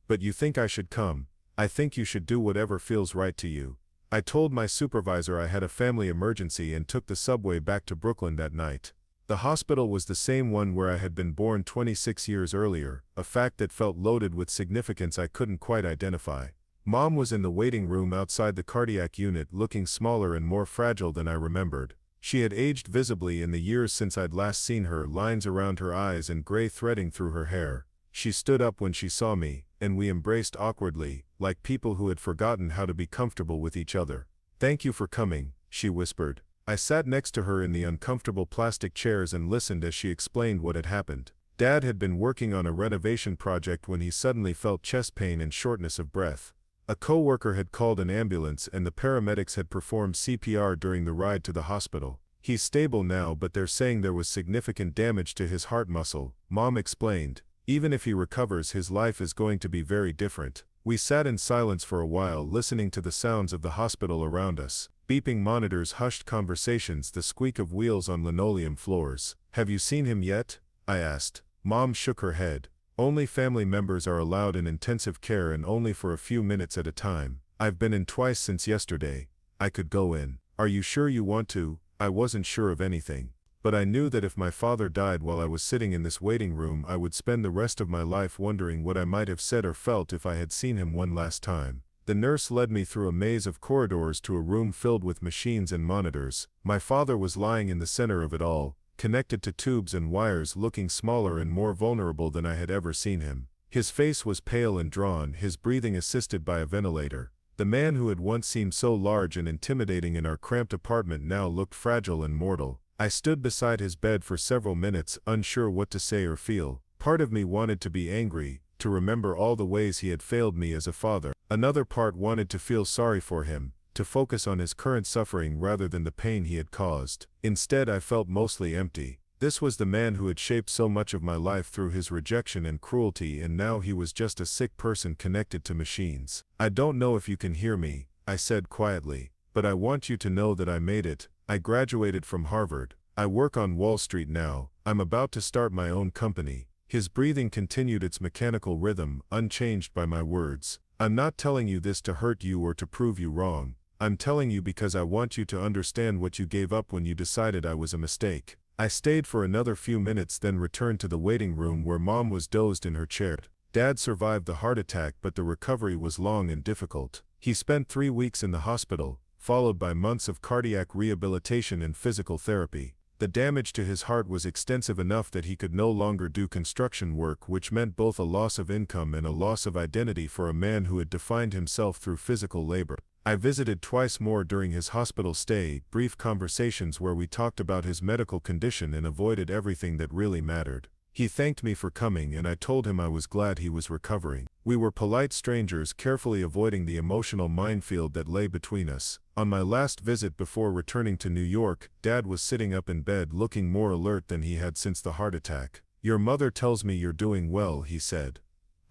But you think I should come? I think you should do whatever feels right to you." I told my supervisor I had a family emergency and took the subway back to Brooklyn that night. The hospital was the same one where I had been born 26 years earlier, a fact that felt loaded with significance I couldn't quite identify. Mom was in the waiting room outside the cardiac unit, looking smaller and more fragile than I remembered. She had aged visibly in the years since I'd last seen her, lines around her eyes and gray threading through her hair. She stood up when she saw me, and we embraced awkwardly, like people who had forgotten how to be comfortable with each other. "Thank you for coming," she whispered. I sat next to her in the uncomfortable plastic chairs and listened as she explained what had happened. Dad had been working on a renovation project when he suddenly felt chest pain and shortness of breath. A coworker had called an ambulance and the paramedics had performed CPR during the ride to the hospital. "He's stable now, but they're saying there was significant damage to his heart muscle," Mom explained. "Even if he recovers, his life is going to be very different." We sat in silence for a while, listening to the sounds of the hospital around us. Beeping monitors, hushed conversations, the squeak of wheels on linoleum floors. "Have you seen him yet?" I asked. Mom shook her head. "Only family members are allowed in intensive care, and only for a few minutes at a time. I've been in twice since yesterday. I could go in." "Are you sure you want to?" I wasn't sure of anything. But I knew that if my father died while I was sitting in this waiting room, I would spend the rest of my life wondering what I might have said or felt if I had seen him one last time. The nurse led me through a maze of corridors to a room filled with machines and monitors. My father was lying in the center of it all, connected to tubes and wires, looking smaller and more vulnerable than I had ever seen him. His face was pale and drawn, his breathing assisted by a ventilator. The man who had once seemed so large and intimidating in our cramped apartment now looked fragile and mortal. I stood beside his bed for several minutes, unsure what to say or feel. Part of me wanted to be angry, to remember all the ways he had failed me as a father. Another part wanted to feel sorry for him, to focus on his current suffering rather than the pain he had caused. Instead, I felt mostly empty. This was the man who had shaped so much of my life through his rejection and cruelty, and now he was just a sick person connected to machines. "I don't know if you can hear me," I said quietly, "but But I want you to know that I made it. I graduated from Harvard. I work on Wall Street now. I'm about to start my own company." His breathing continued its mechanical rhythm, unchanged by my words. "I'm not telling you this to hurt you or to prove you wrong. I'm telling you because I want you to understand what you gave up when you decided I was a mistake." I stayed for another few minutes, then returned to the waiting room where Mom was dozed in her chair. Dad survived the heart attack, but the recovery was long and difficult. He spent 3 weeks in the hospital, followed by months of cardiac rehabilitation and physical therapy. The damage to his heart was extensive enough that he could no longer do construction work, which meant both a loss of income and a loss of identity for a man who had defined himself through physical labor. I visited twice more during his hospital stay, brief conversations where we talked about his medical condition and avoided everything that really mattered. He thanked me for coming, and I told him I was glad he was recovering. We were polite strangers, carefully avoiding the emotional minefield that lay between us. On my last visit before returning to New York, Dad was sitting up in bed looking more alert than he had since the heart attack. "Your mother tells me you're doing well," he said.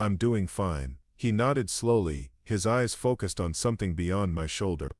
"I'm doing fine." He nodded slowly, his eyes focused on something beyond my shoulder.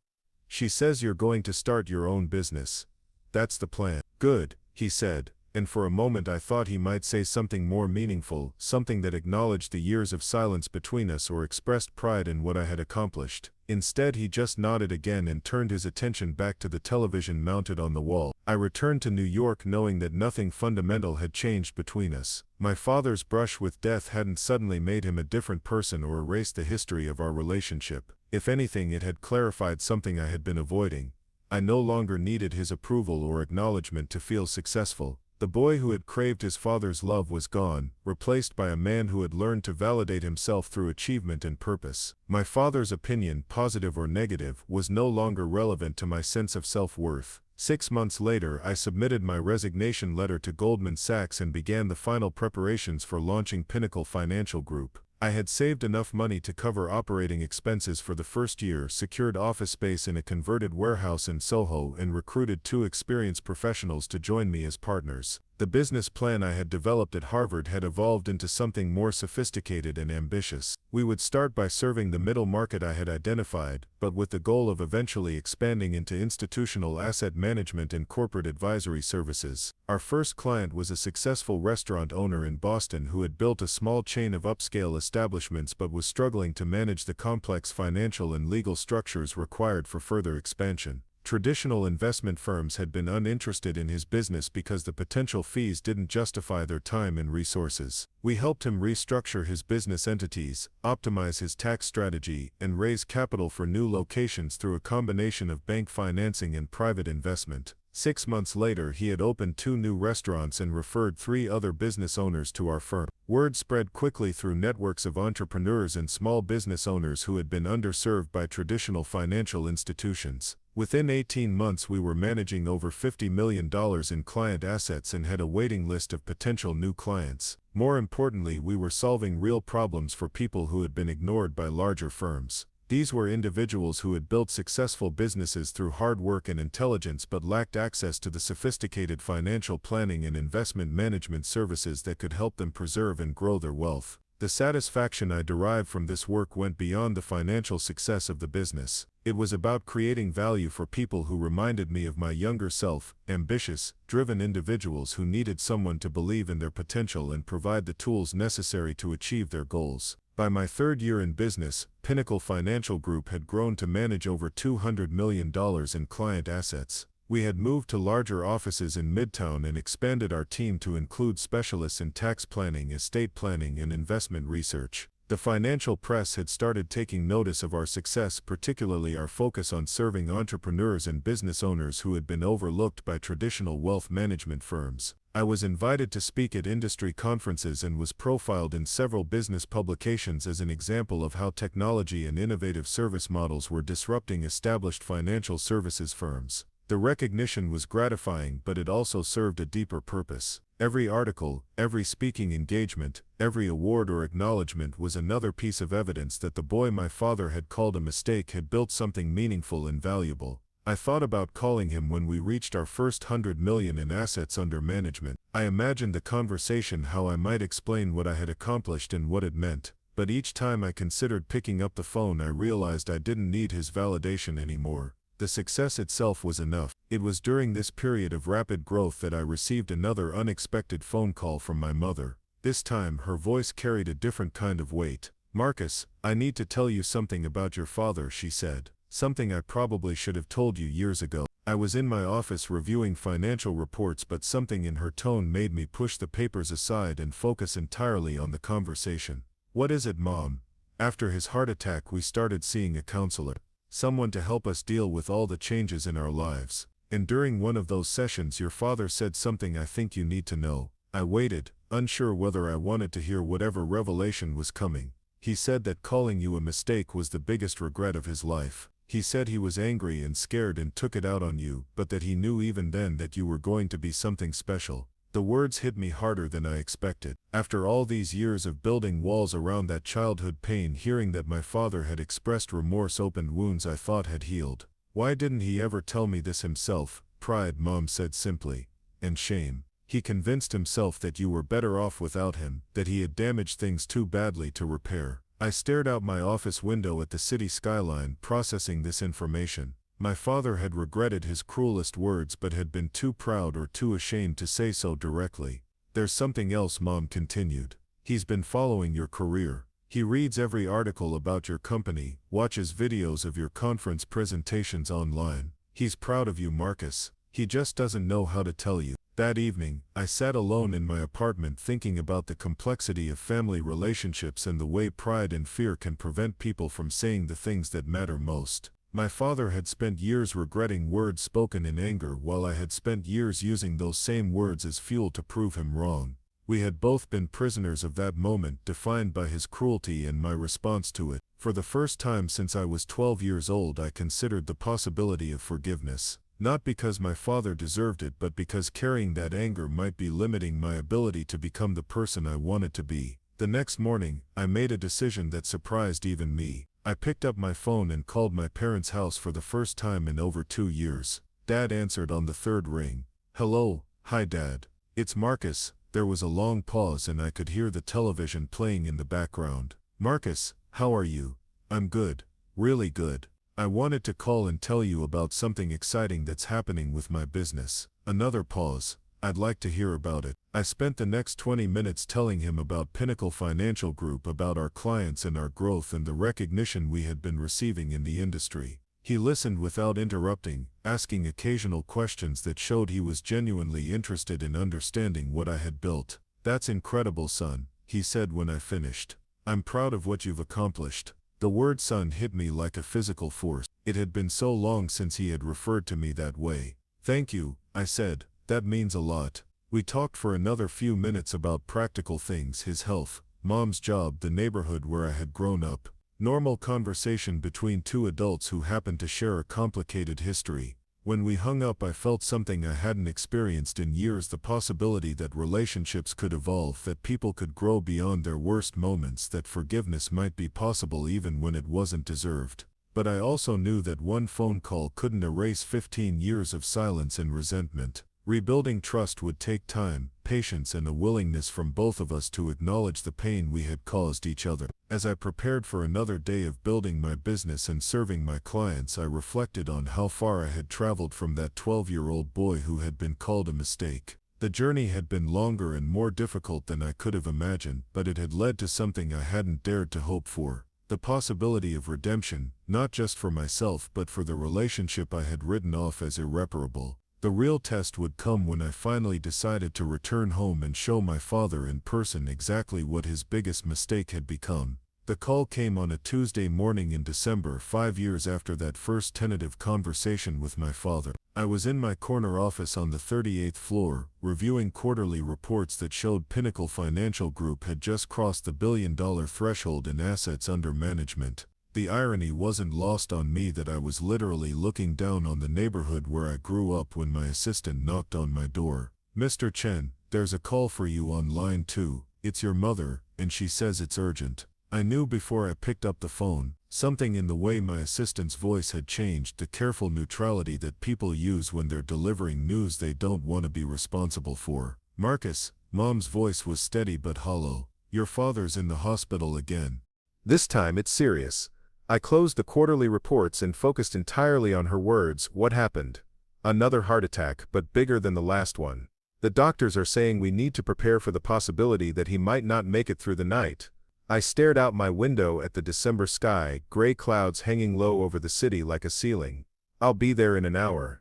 "She says you're going to start your own business." "That's the plan." "Good," he said, and for a moment I thought he might say something more meaningful, something that acknowledged the years of silence between us or expressed pride in what I had accomplished. Instead, he just nodded again and turned his attention back to the television mounted on the wall. I returned to New York knowing that nothing fundamental had changed between us. My father's brush with death hadn't suddenly made him a different person or erased the history of our relationship. If anything, it had clarified something I had been avoiding. I no longer needed his approval or acknowledgement to feel successful. The boy who had craved his father's love was gone, replaced by a man who had learned to validate himself through achievement and purpose. My father's opinion, positive or negative, was no longer relevant to my sense of self-worth. 6 months later, I submitted my resignation letter to Goldman Sachs and began the final preparations for launching Pinnacle Financial Group. I had saved enough money to cover operating expenses for the first year, secured office space in a converted warehouse in Soho, and recruited 2 experienced professionals to join me as partners. The business plan I had developed at Harvard had evolved into something more sophisticated and ambitious. We would start by serving the middle market I had identified, but with the goal of eventually expanding into institutional asset management and corporate advisory services. Our first client was a successful restaurant owner in Boston who had built a small chain of upscale establishments but was struggling to manage the complex financial and legal structures required for further expansion. Traditional investment firms had been uninterested in his business because the potential fees didn't justify their time and resources. We helped him restructure his business entities, optimize his tax strategy, and raise capital for new locations through a combination of bank financing and private investment. 6 months later, he had opened 2 new restaurants and referred 3 other business owners to our firm. Word spread quickly through networks of entrepreneurs and small business owners who had been underserved by traditional financial institutions. Within 18 months, we were managing over $50 million in client assets and had a waiting list of potential new clients. More importantly, we were solving real problems for people who had been ignored by larger firms. These were individuals who had built successful businesses through hard work and intelligence but lacked access to the sophisticated financial planning and investment management services that could help them preserve and grow their wealth. The satisfaction I derived from this work went beyond the financial success of the business. It was about creating value for people who reminded me of my younger self, ambitious, driven individuals who needed someone to believe in their potential and provide the tools necessary to achieve their goals. By my 3rd year in business, Pinnacle Financial Group had grown to manage over $200 million in client assets. We had moved to larger offices in Midtown and expanded our team to include specialists in tax planning, estate planning, and investment research. The financial press had started taking notice of our success, particularly our focus on serving entrepreneurs and business owners who had been overlooked by traditional wealth management firms. I was invited to speak at industry conferences and was profiled in several business publications as an example of how technology and innovative service models were disrupting established financial services firms. The recognition was gratifying, but it also served a deeper purpose. Every article, every speaking engagement, every award or acknowledgement was another piece of evidence that the boy my father had called a mistake had built something meaningful and valuable. I thought about calling him when we reached our first $100 million in assets under management. I imagined the conversation, how I might explain what I had accomplished and what it meant. But each time I considered picking up the phone, I realized I didn't need his validation anymore. The success itself was enough. It was during this period of rapid growth that I received another unexpected phone call from my mother. This time, her voice carried a different kind of weight. "Marcus, I need to tell you something about your father," she said. Something I probably should have told you years ago. I was in my office reviewing financial reports, but something in her tone made me push the papers aside and focus entirely on the conversation. "What is it, Mom?" "After his heart attack, we started seeing a counselor. Someone to help us deal with all the changes in our lives. And during one of those sessions, your father said something I think you need to know." I waited, unsure whether I wanted to hear whatever revelation was coming. "He said that calling you a mistake was the biggest regret of his life. He said he was angry and scared and took it out on you, but that he knew even then that you were going to be something special." The words hit me harder than I expected. After all these years of building walls around that childhood pain, hearing that my father had expressed remorse opened wounds I thought had healed. "Why didn't he ever tell me this himself?" "Pride," Mom said simply. "And shame. He convinced himself that you were better off without him, that he had damaged things too badly to repair." I stared out my office window at the city skyline, processing this information. My father had regretted his cruelest words but had been too proud or too ashamed to say so directly. "There's something else," Mom continued. "He's been following your career. He reads every article about your company, watches videos of your conference presentations online. He's proud of you, Marcus. He just doesn't know how to tell you." That evening, I sat alone in my apartment thinking about the complexity of family relationships and the way pride and fear can prevent people from saying the things that matter most. My father had spent years regretting words spoken in anger, while I had spent years using those same words as fuel to prove him wrong. We had both been prisoners of that moment, defined by his cruelty and my response to it. For the first time since I was 12 years old, I considered the possibility of forgiveness. Not because my father deserved it, but because carrying that anger might be limiting my ability to become the person I wanted to be. The next morning, I made a decision that surprised even me. I picked up my phone and called my parents' house for the first time in over 2 years. Dad answered on the third ring. "Hello." "Hi, Dad. It's Marcus." There was a long pause and I could hear the television playing in the background. "Marcus, how are you?" "I'm good. Really good. I wanted to call and tell you about something exciting that's happening with my business." Another pause. "I'd like to hear about it." I spent the next 20 minutes telling him about Pinnacle Financial Group, about our clients and our growth and the recognition we had been receiving in the industry. He listened without interrupting, asking occasional questions that showed he was genuinely interested in understanding what I had built. "That's incredible, son," he said when I finished. "I'm proud of what you've accomplished." The word son hit me like a physical force. It had been so long since he had referred to me that way. "Thank you," I said. "That means a lot." We talked for another few minutes about practical things: his health, Mom's job, the neighborhood where I had grown up. Normal conversation between two adults who happened to share a complicated history. When we hung up, I felt something I hadn't experienced in years: the possibility that relationships could evolve, that people could grow beyond their worst moments, that forgiveness might be possible even when it wasn't deserved. But I also knew that one phone call couldn't erase 15 years of silence and resentment. Rebuilding trust would take time, patience, and a willingness from both of us to acknowledge the pain we had caused each other. As I prepared for another day of building my business and serving my clients, I reflected on how far I had traveled from that 12-year-old boy who had been called a mistake. The journey had been longer and more difficult than I could have imagined, but it had led to something I hadn't dared to hope for: the possibility of redemption, not just for myself but for the relationship I had written off as irreparable. The real test would come when I finally decided to return home and show my father in person exactly what his biggest mistake had become. The call came on a Tuesday morning in December, 5 years after that first tentative conversation with my father. I was in my corner office on the 38th floor, reviewing quarterly reports that showed Pinnacle Financial Group had just crossed the billion-dollar threshold in assets under management. The irony wasn't lost on me that I was literally looking down on the neighborhood where I grew up when my assistant knocked on my door. "Mr. Chen, there's a call for you on line 2. It's your mother, and she says it's urgent." I knew before I picked up the phone. Something in the way my assistant's voice had changed, the careful neutrality that people use when they're delivering news they don't want to be responsible for. "Marcus," Mom's voice was steady but hollow, "your father's in the hospital again. This time it's serious." I closed the quarterly reports and focused entirely on her words. What happened? Another heart attack, but bigger than the last one. The doctors are saying we need to prepare for the possibility that he might not make it through the night. I stared out my window at the December sky, gray clouds hanging low over the city like a ceiling. I'll be there in an hour.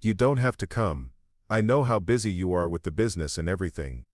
You don't have to come. I know how busy you are with the business and everything.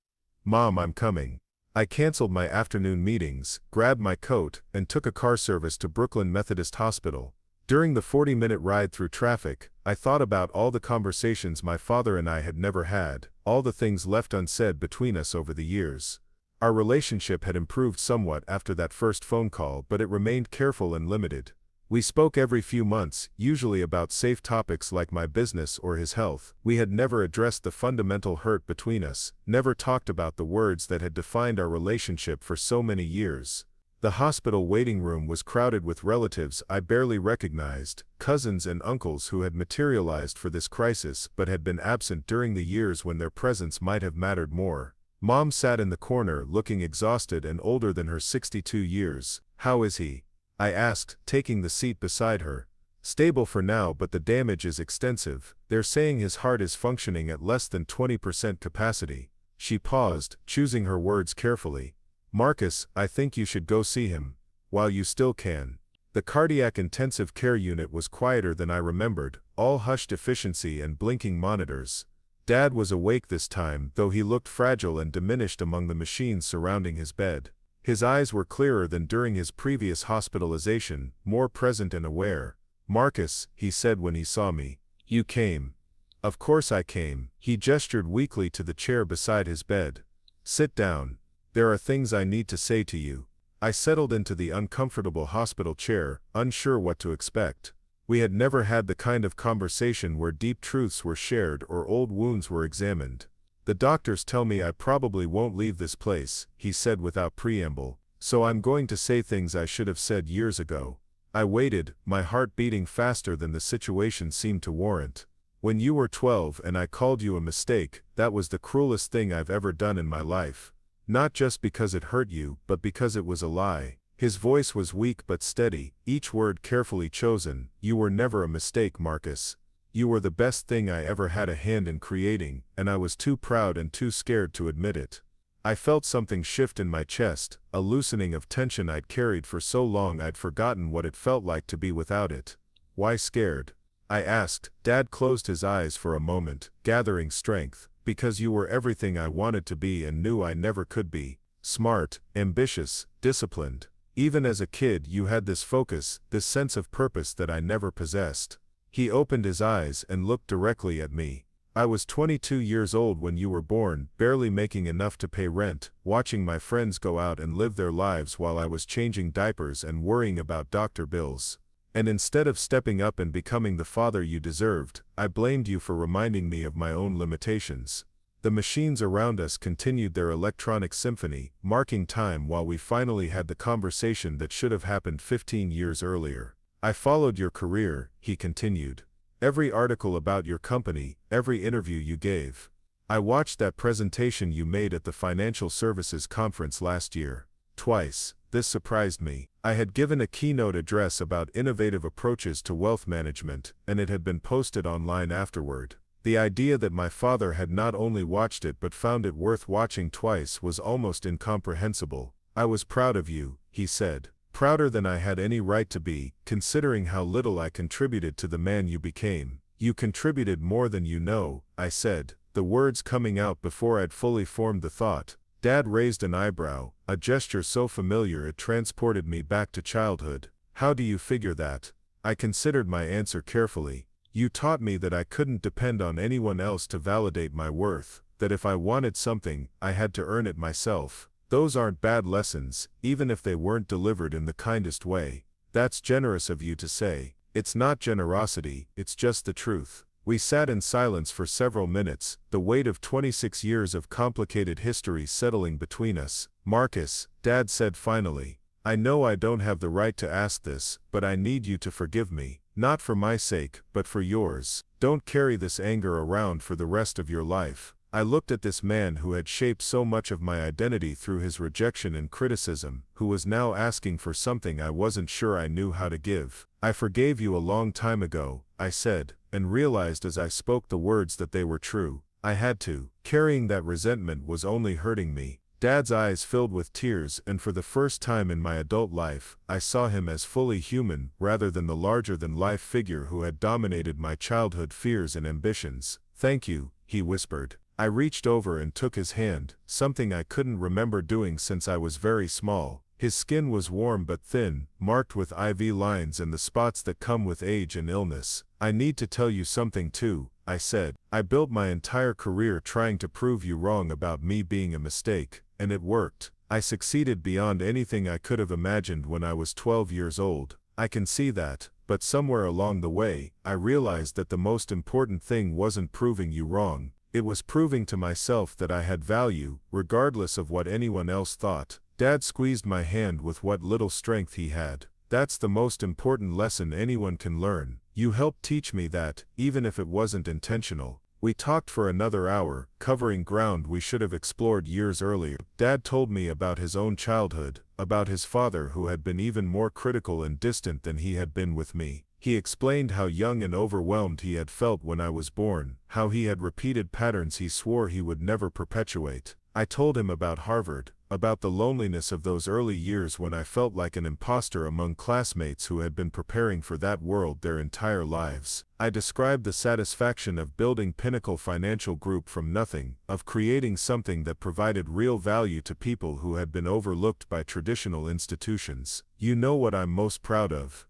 Mom, I'm coming. I canceled my afternoon meetings, grabbed my coat, and took a car service to Brooklyn Methodist Hospital. During the 40-minute ride through traffic, I thought about all the conversations my father and I had never had, all the things left unsaid between us over the years. Our relationship had improved somewhat after that first phone call, but it remained careful and limited. We spoke every few months, usually about safe topics like my business or his health. We had never addressed the fundamental hurt between us, never talked about the words that had defined our relationship for so many years. The hospital waiting room was crowded with relatives I barely recognized, cousins and uncles who had materialized for this crisis but had been absent during the years when their presence might have mattered more. Mom sat in the corner looking exhausted and older than her 62 years. How is he? I asked, taking the seat beside her. Stable for now, but the damage is extensive. They're saying his heart is functioning at less than 20% capacity. She paused, choosing her words carefully. Marcus, I think you should go see him. While you still can. The cardiac intensive care unit was quieter than I remembered, all hushed efficiency and blinking monitors. Dad was awake this time, though he looked fragile and diminished among the machines surrounding his bed. His eyes were clearer than during his previous hospitalization, more present and aware. Marcus, he said when he saw me. You came. Of course I came. He gestured weakly to the chair beside his bed. Sit down. There are things I need to say to you. I settled into the uncomfortable hospital chair, unsure what to expect. We had never had the kind of conversation where deep truths were shared or old wounds were examined. The doctors tell me I probably won't leave this place, he said without preamble, so I'm going to say things I should have said years ago. I waited, my heart beating faster than the situation seemed to warrant. When you were 12 and I called you a mistake, that was the cruelest thing I've ever done in my life. Not just because it hurt you, but because it was a lie. His voice was weak but steady, each word carefully chosen. You were never a mistake, Marcus. You were the best thing I ever had a hand in creating, and I was too proud and too scared to admit it. I felt something shift in my chest, a loosening of tension I'd carried for so long I'd forgotten what it felt like to be without it. Why scared? I asked. Dad closed his eyes for a moment, gathering strength. Because you were everything I wanted to be and knew I never could be. Smart, ambitious, disciplined. Even as a kid you had this focus, this sense of purpose that I never possessed. He opened his eyes and looked directly at me. I was 22 years old when you were born, barely making enough to pay rent, watching my friends go out and live their lives while I was changing diapers and worrying about doctor bills. And instead of stepping up and becoming the father you deserved, I blamed you for reminding me of my own limitations. The machines around us continued their electronic symphony, marking time while we finally had the conversation that should have happened 15 years earlier. I followed your career, he continued. Every article about your company, every interview you gave. I watched that presentation you made at the Financial Services Conference last year. Twice. This surprised me. I had given a keynote address about innovative approaches to wealth management, and it had been posted online afterward. The idea that my father had not only watched it but found it worth watching twice was almost incomprehensible. I was proud of you, he said. Prouder than I had any right to be, considering how little I contributed to the man you became. You contributed more than you know, I said, the words coming out before I'd fully formed the thought. Dad raised an eyebrow, a gesture so familiar it transported me back to childhood. How do you figure that? I considered my answer carefully. You taught me that I couldn't depend on anyone else to validate my worth, that if I wanted something, I had to earn it myself. Those aren't bad lessons, even if they weren't delivered in the kindest way. That's generous of you to say. It's not generosity, it's just the truth. We sat in silence for several minutes, the weight of 26 years of complicated history settling between us. Marcus, Dad said finally, I know I don't have the right to ask this, but I need you to forgive me. Not for my sake, but for yours. Don't carry this anger around for the rest of your life. I looked at this man who had shaped so much of my identity through his rejection and criticism, who was now asking for something I wasn't sure I knew how to give. "I forgave you a long time ago," I said, and realized as I spoke the words that they were true. I had to. Carrying that resentment was only hurting me. Dad's eyes filled with tears, and for the first time in my adult life, I saw him as fully human rather than the larger-than-life figure who had dominated my childhood fears and ambitions. "Thank you," he whispered. I reached over and took his hand, something I couldn't remember doing since I was very small. His skin was warm but thin, marked with IV lines and the spots that come with age and illness. "I need to tell you something too," I said. "I built my entire career trying to prove you wrong about me being a mistake, and it worked. I succeeded beyond anything I could have imagined when I was 12 years old. I can see that, but somewhere along the way, I realized that the most important thing wasn't proving you wrong. It was proving to myself that I had value, regardless of what anyone else thought." Dad squeezed my hand with what little strength he had. "That's the most important lesson anyone can learn. You helped teach me that, even if it wasn't intentional." We talked for another hour, covering ground we should have explored years earlier. Dad told me about his own childhood, about his father who had been even more critical and distant than he had been with me. He explained how young and overwhelmed he had felt when I was born, how he had repeated patterns he swore he would never perpetuate. I told him about Harvard, about the loneliness of those early years when I felt like an imposter among classmates who had been preparing for that world their entire lives. I described the satisfaction of building Pinnacle Financial Group from nothing, of creating something that provided real value to people who had been overlooked by traditional institutions. "You know what I'm most proud of?"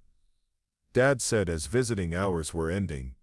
Dad said as visiting hours were ending.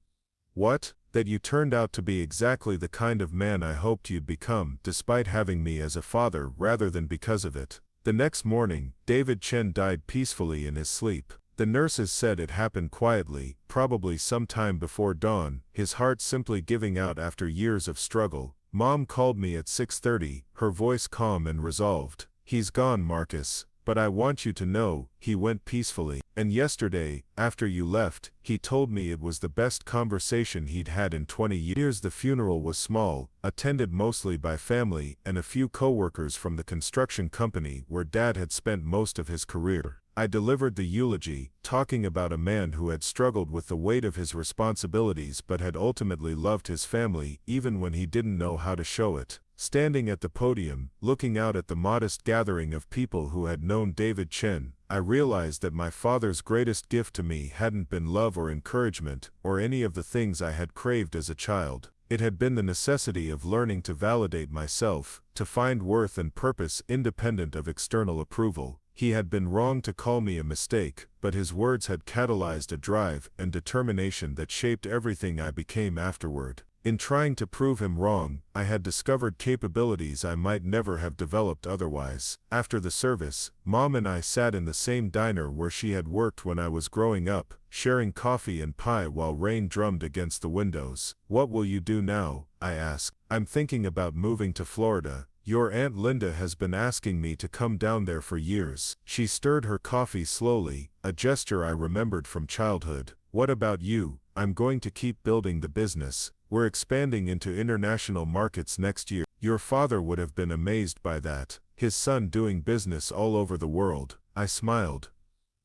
"What?" "That you turned out to be exactly the kind of man I hoped you'd become, despite having me as a father rather than because of it." The next morning, David Chen died peacefully in his sleep. The nurses said it happened quietly, probably sometime before dawn, his heart simply giving out after years of struggle. Mom called me at 6:30, her voice calm and resolved. "He's gone, Marcus. But I want you to know, he went peacefully. And yesterday, after you left, he told me it was the best conversation he'd had in 20 years." The funeral was small, attended mostly by family and a few co-workers from the construction company where Dad had spent most of his career. I delivered the eulogy, talking about a man who had struggled with the weight of his responsibilities but had ultimately loved his family even when he didn't know how to show it. Standing at the podium, looking out at the modest gathering of people who had known David Chen, I realized that my father's greatest gift to me hadn't been love or encouragement, or any of the things I had craved as a child. It had been the necessity of learning to validate myself, to find worth and purpose independent of external approval. He had been wrong to call me a mistake, but his words had catalyzed a drive and determination that shaped everything I became afterward. In trying to prove him wrong, I had discovered capabilities I might never have developed otherwise. After the service, Mom and I sat in the same diner where she had worked when I was growing up, sharing coffee and pie while rain drummed against the windows. "What will you do now?" I asked. "I'm thinking about moving to Florida. Your Aunt Linda has been asking me to come down there for years." She stirred her coffee slowly, a gesture I remembered from childhood. "What about you?" "I'm going to keep building the business. We're expanding into international markets next year." Your father would have been amazed by that. His son doing business all over the world. I smiled.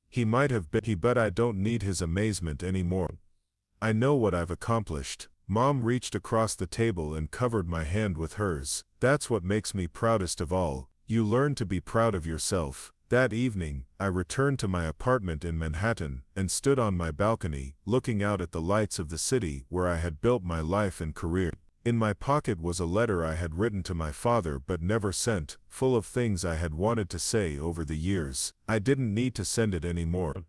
He might have been, but I don't need his amazement anymore. I know what I've accomplished. Mom reached across the table and covered my hand with hers. "That's what makes me proudest of all. You learn to be proud of yourself." That evening, I returned to my apartment in Manhattan and stood on my balcony, looking out at the lights of the city where I had built my life and career. In my pocket was a letter I had written to my father but never sent, full of things I had wanted to say over the years. I didn't need to send it anymore.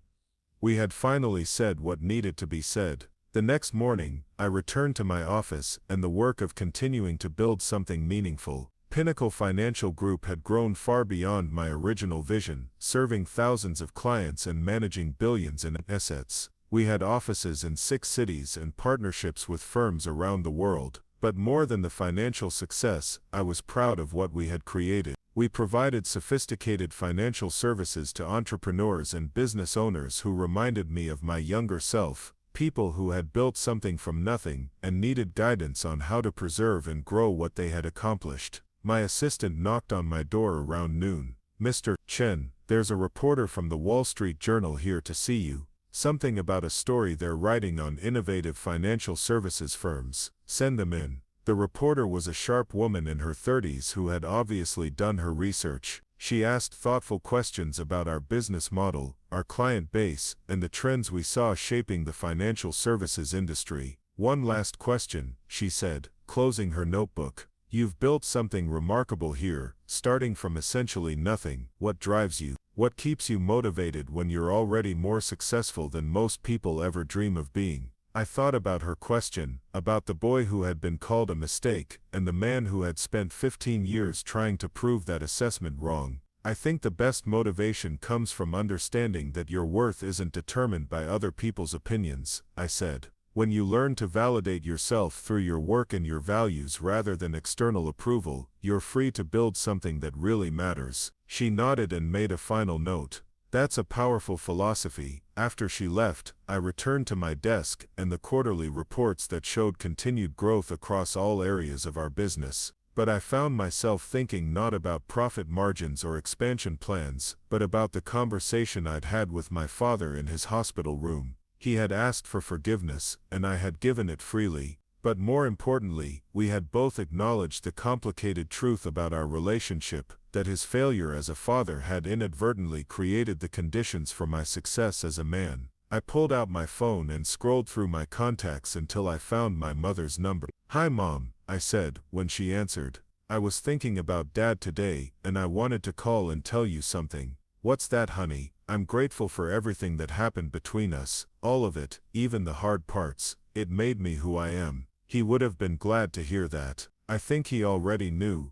We had finally said what needed to be said. The next morning, I returned to my office and the work of continuing to build something meaningful. Pinnacle Financial Group had grown far beyond my original vision, serving thousands of clients and managing billions in assets. We had offices in 6 cities and partnerships with firms around the world. But more than the financial success, I was proud of what we had created. We provided sophisticated financial services to entrepreneurs and business owners who reminded me of my younger self, People who had built something from nothing and needed guidance on how to preserve and grow what they had accomplished. My assistant knocked on my door around noon. "Mr. Chen, there's a reporter from the Wall Street Journal here to see you. Something about a story they're writing on innovative financial services firms. Send them in." The reporter was a sharp woman in her 30s who had obviously done her research. She asked thoughtful questions about our business model, our client base, and the trends we saw shaping the financial services industry. "One last question," she said, closing her notebook. "You've built something remarkable here, starting from essentially nothing. What drives you? What keeps you motivated when you're already more successful than most people ever dream of being?" I thought about her question, about the boy who had been called a mistake, and the man who had spent 15 years trying to prove that assessment wrong. I think the best motivation comes from understanding that your worth isn't determined by other people's opinions, I said. When you learn to validate yourself through your work and your values rather than external approval, you're free to build something that really matters. She nodded and made a final note. That's a powerful philosophy. After she left, I returned to my desk and the quarterly reports that showed continued growth across all areas of our business. But I found myself thinking not about profit margins or expansion plans, but about the conversation I'd had with my father in his hospital room. He had asked for forgiveness, and I had given it freely. But more importantly, we had both acknowledged the complicated truth about our relationship, that his failure as a father had inadvertently created the conditions for my success as a man. I pulled out my phone and scrolled through my contacts until I found my mother's number. "Hi Mom," I said, when she answered. "I was thinking about Dad today, and I wanted to call and tell you something." "What's that, honey?" "I'm grateful for everything that happened between us, all of it, even the hard parts. It made me who I am." He would have been glad to hear that. I think he already knew.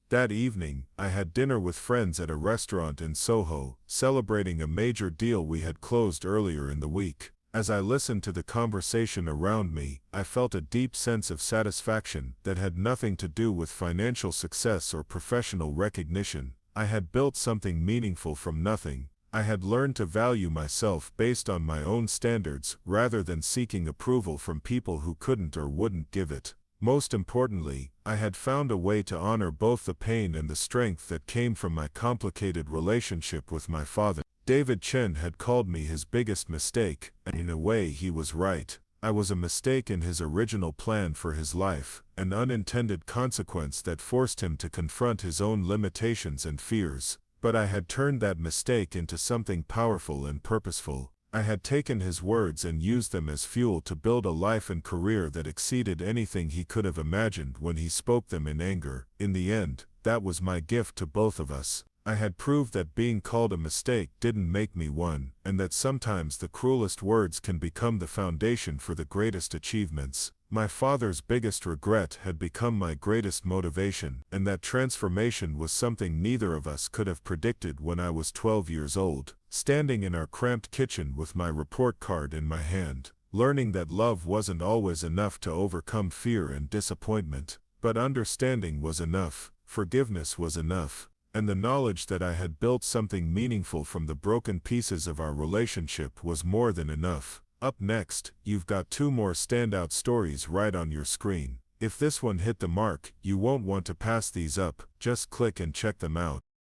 That evening, I had dinner with friends at a restaurant in Soho, celebrating a major deal we had closed earlier in the week. As I listened to the conversation around me, I felt a deep sense of satisfaction that had nothing to do with financial success or professional recognition. I had built something meaningful from nothing. I had learned to value myself based on my own standards rather than seeking approval from people who couldn't or wouldn't give it. Most importantly, I had found a way to honor both the pain and the strength that came from my complicated relationship with my father. David Chen had called me his biggest mistake, and in a way he was right. I was a mistake in his original plan for his life, an unintended consequence that forced him to confront his own limitations and fears. But I had turned that mistake into something powerful and purposeful. I had taken his words and used them as fuel to build a life and career that exceeded anything he could have imagined when he spoke them in anger. In the end, that was my gift to both of us. I had proved that being called a mistake didn't make me one, and that sometimes the cruelest words can become the foundation for the greatest achievements. My father's biggest regret had become my greatest motivation, and that transformation was something neither of us could have predicted when I was 12 years old. Standing in our cramped kitchen with my report card in my hand, learning that love wasn't always enough to overcome fear and disappointment, but understanding was enough, forgiveness was enough, and the knowledge that I had built something meaningful from the broken pieces of our relationship was more than enough. Up next, you've got 2 more standout stories right on your screen. If this one hit the mark, you won't want to pass these up, just click and check them out.